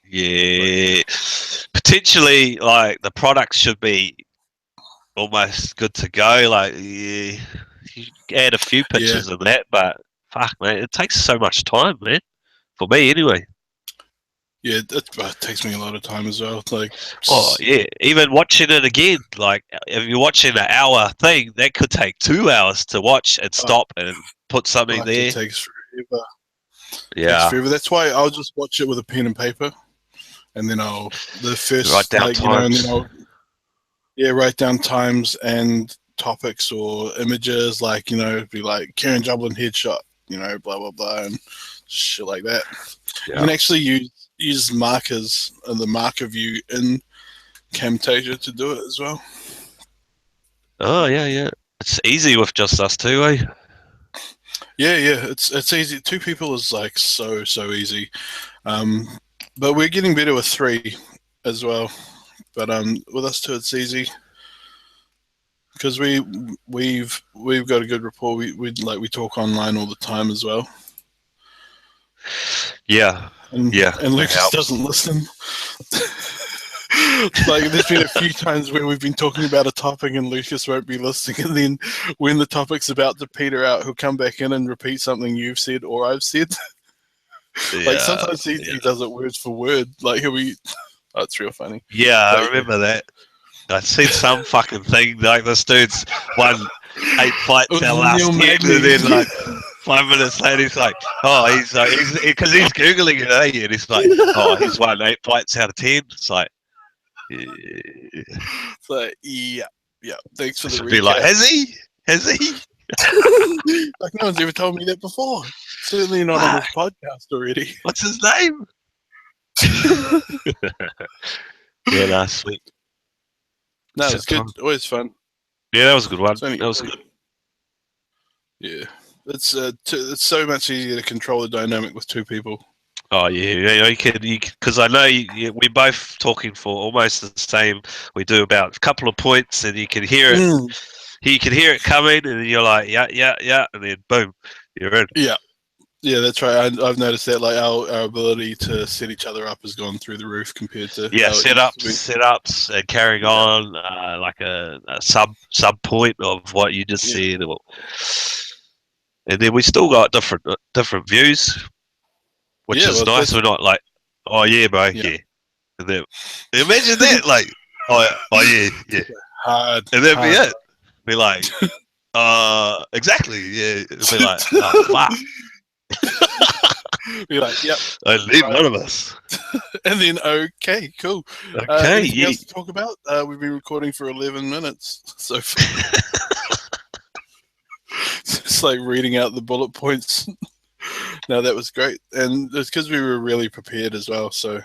Speaker 2: Yeah, potentially, like the product should be almost good to go. Like, yeah, you add a few
Speaker 1: Yeah,
Speaker 2: pictures of that, but fuck, man, it takes so much time, man. For me, anyway.
Speaker 1: yeah, it takes me a lot of time as well. Like,
Speaker 2: Oh yeah, even watching it again, like if you're watching an hour thing, that could take 2 hours to watch and stop and put something
Speaker 1: fuck, it
Speaker 2: there.
Speaker 1: takes forever. Takes
Speaker 2: Yeah,
Speaker 1: forever. That's why I'll just watch it with a pen and paper, and then the
Speaker 2: write
Speaker 1: first,
Speaker 2: down
Speaker 1: like, and then
Speaker 2: times.
Speaker 1: write down times and topics or images, like, be like Karen Joblin headshot, blah blah blah, and shit like that. You
Speaker 2: Yeah.
Speaker 1: can actually use markers and the marker view in Camtasia to do it as well.
Speaker 2: Oh yeah. It's easy with just us two, eh?
Speaker 1: Yeah, it's easy. Two people is like so easy, but we're getting better with three as well. But with us two, it's easy because we've got a good rapport. We talk online all the time as well.
Speaker 2: Yeah.
Speaker 1: And Lucas
Speaker 2: helps.
Speaker 1: doesn't listen. Like, there's been a few times where we've been talking about a topic and Lucas won't be listening, and then when the topic's about to peter out, he'll come back in and repeat something you've said or I've said. Like, sometimes he does it word for word. Like, he'll be, oh, it's real funny.
Speaker 2: Yeah, I remember that. I'd seen some fucking thing like this dude's won 8 fights our last 10, and then like 5 minutes later he's like, oh, he's because he's googling it, eh? And he's like, oh, he's won 8 fights out of 10. It's like,
Speaker 1: it's like, yeah. Thanks for the recap.
Speaker 2: Be like, has he?
Speaker 1: Like, no one's ever told me that before. Certainly not on this podcast already.
Speaker 2: What's his name? Yeah, that's sweet.
Speaker 1: No, it's good. Always fun.
Speaker 2: Yeah, that was a good one. That was good.
Speaker 1: Yeah, it's so much easier to control the dynamic with two people.
Speaker 2: Oh yeah, you can, because I know we're both talking for almost the same. We do about a couple of points, and you can hear it. You can hear it coming, and then you're like, yeah, and then boom, you're in.
Speaker 1: Yeah, that's right. I've noticed that, like, our ability to set each other up has gone through the roof compared to
Speaker 2: setups, and carrying on like a sub point of what you just said, and then we still got different views, which is nice. We're not like, oh yeah, bro, yeah. And then imagine that, like, oh yeah,
Speaker 1: hard,
Speaker 2: and then be it. Be like, exactly, yeah. It'd be like, oh fuck.
Speaker 1: Be like, yep.
Speaker 2: I need one of us.
Speaker 1: And then, okay, cool.
Speaker 2: Okay,
Speaker 1: anything else to talk about? We've been recording for 11 minutes so far. It's like reading out the bullet points. No, that was great, and it's because we were really prepared as well. So,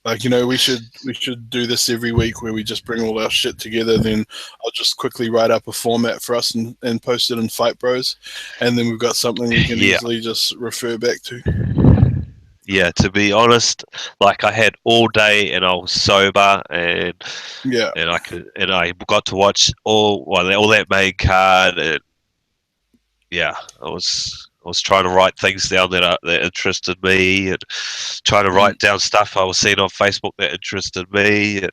Speaker 1: like, we should do this every week where we just bring all our shit together. Then I'll just quickly write up a format for us and post it in Fight Bros, and then we've got something we can easily just refer back to.
Speaker 2: Yeah, to be honest, like, I had all day and I was sober, and I got to watch all that main card, and I was trying to write things down that interested me, and trying to write down stuff I was seeing on Facebook that interested me. And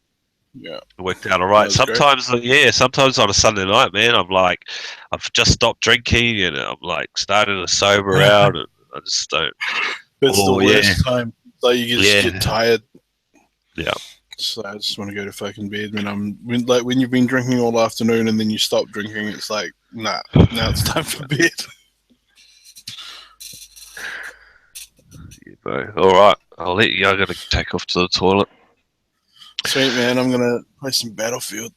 Speaker 2: it worked out all right. Sometimes, sometimes on a Sunday night, man, I'm like, I've just stopped drinking, and I'm like starting to sober out, and I just don't.
Speaker 1: It's the worst time. Like, you just get tired.
Speaker 2: Yeah.
Speaker 1: So I just want to go to fucking bed. When you've been drinking all afternoon and then you stop drinking, it's like, nah, now it's time for bed.
Speaker 2: All right, I'll let you go. I'm going to take off to the toilet.
Speaker 1: Sweet, man. I'm going to play some Battlefield.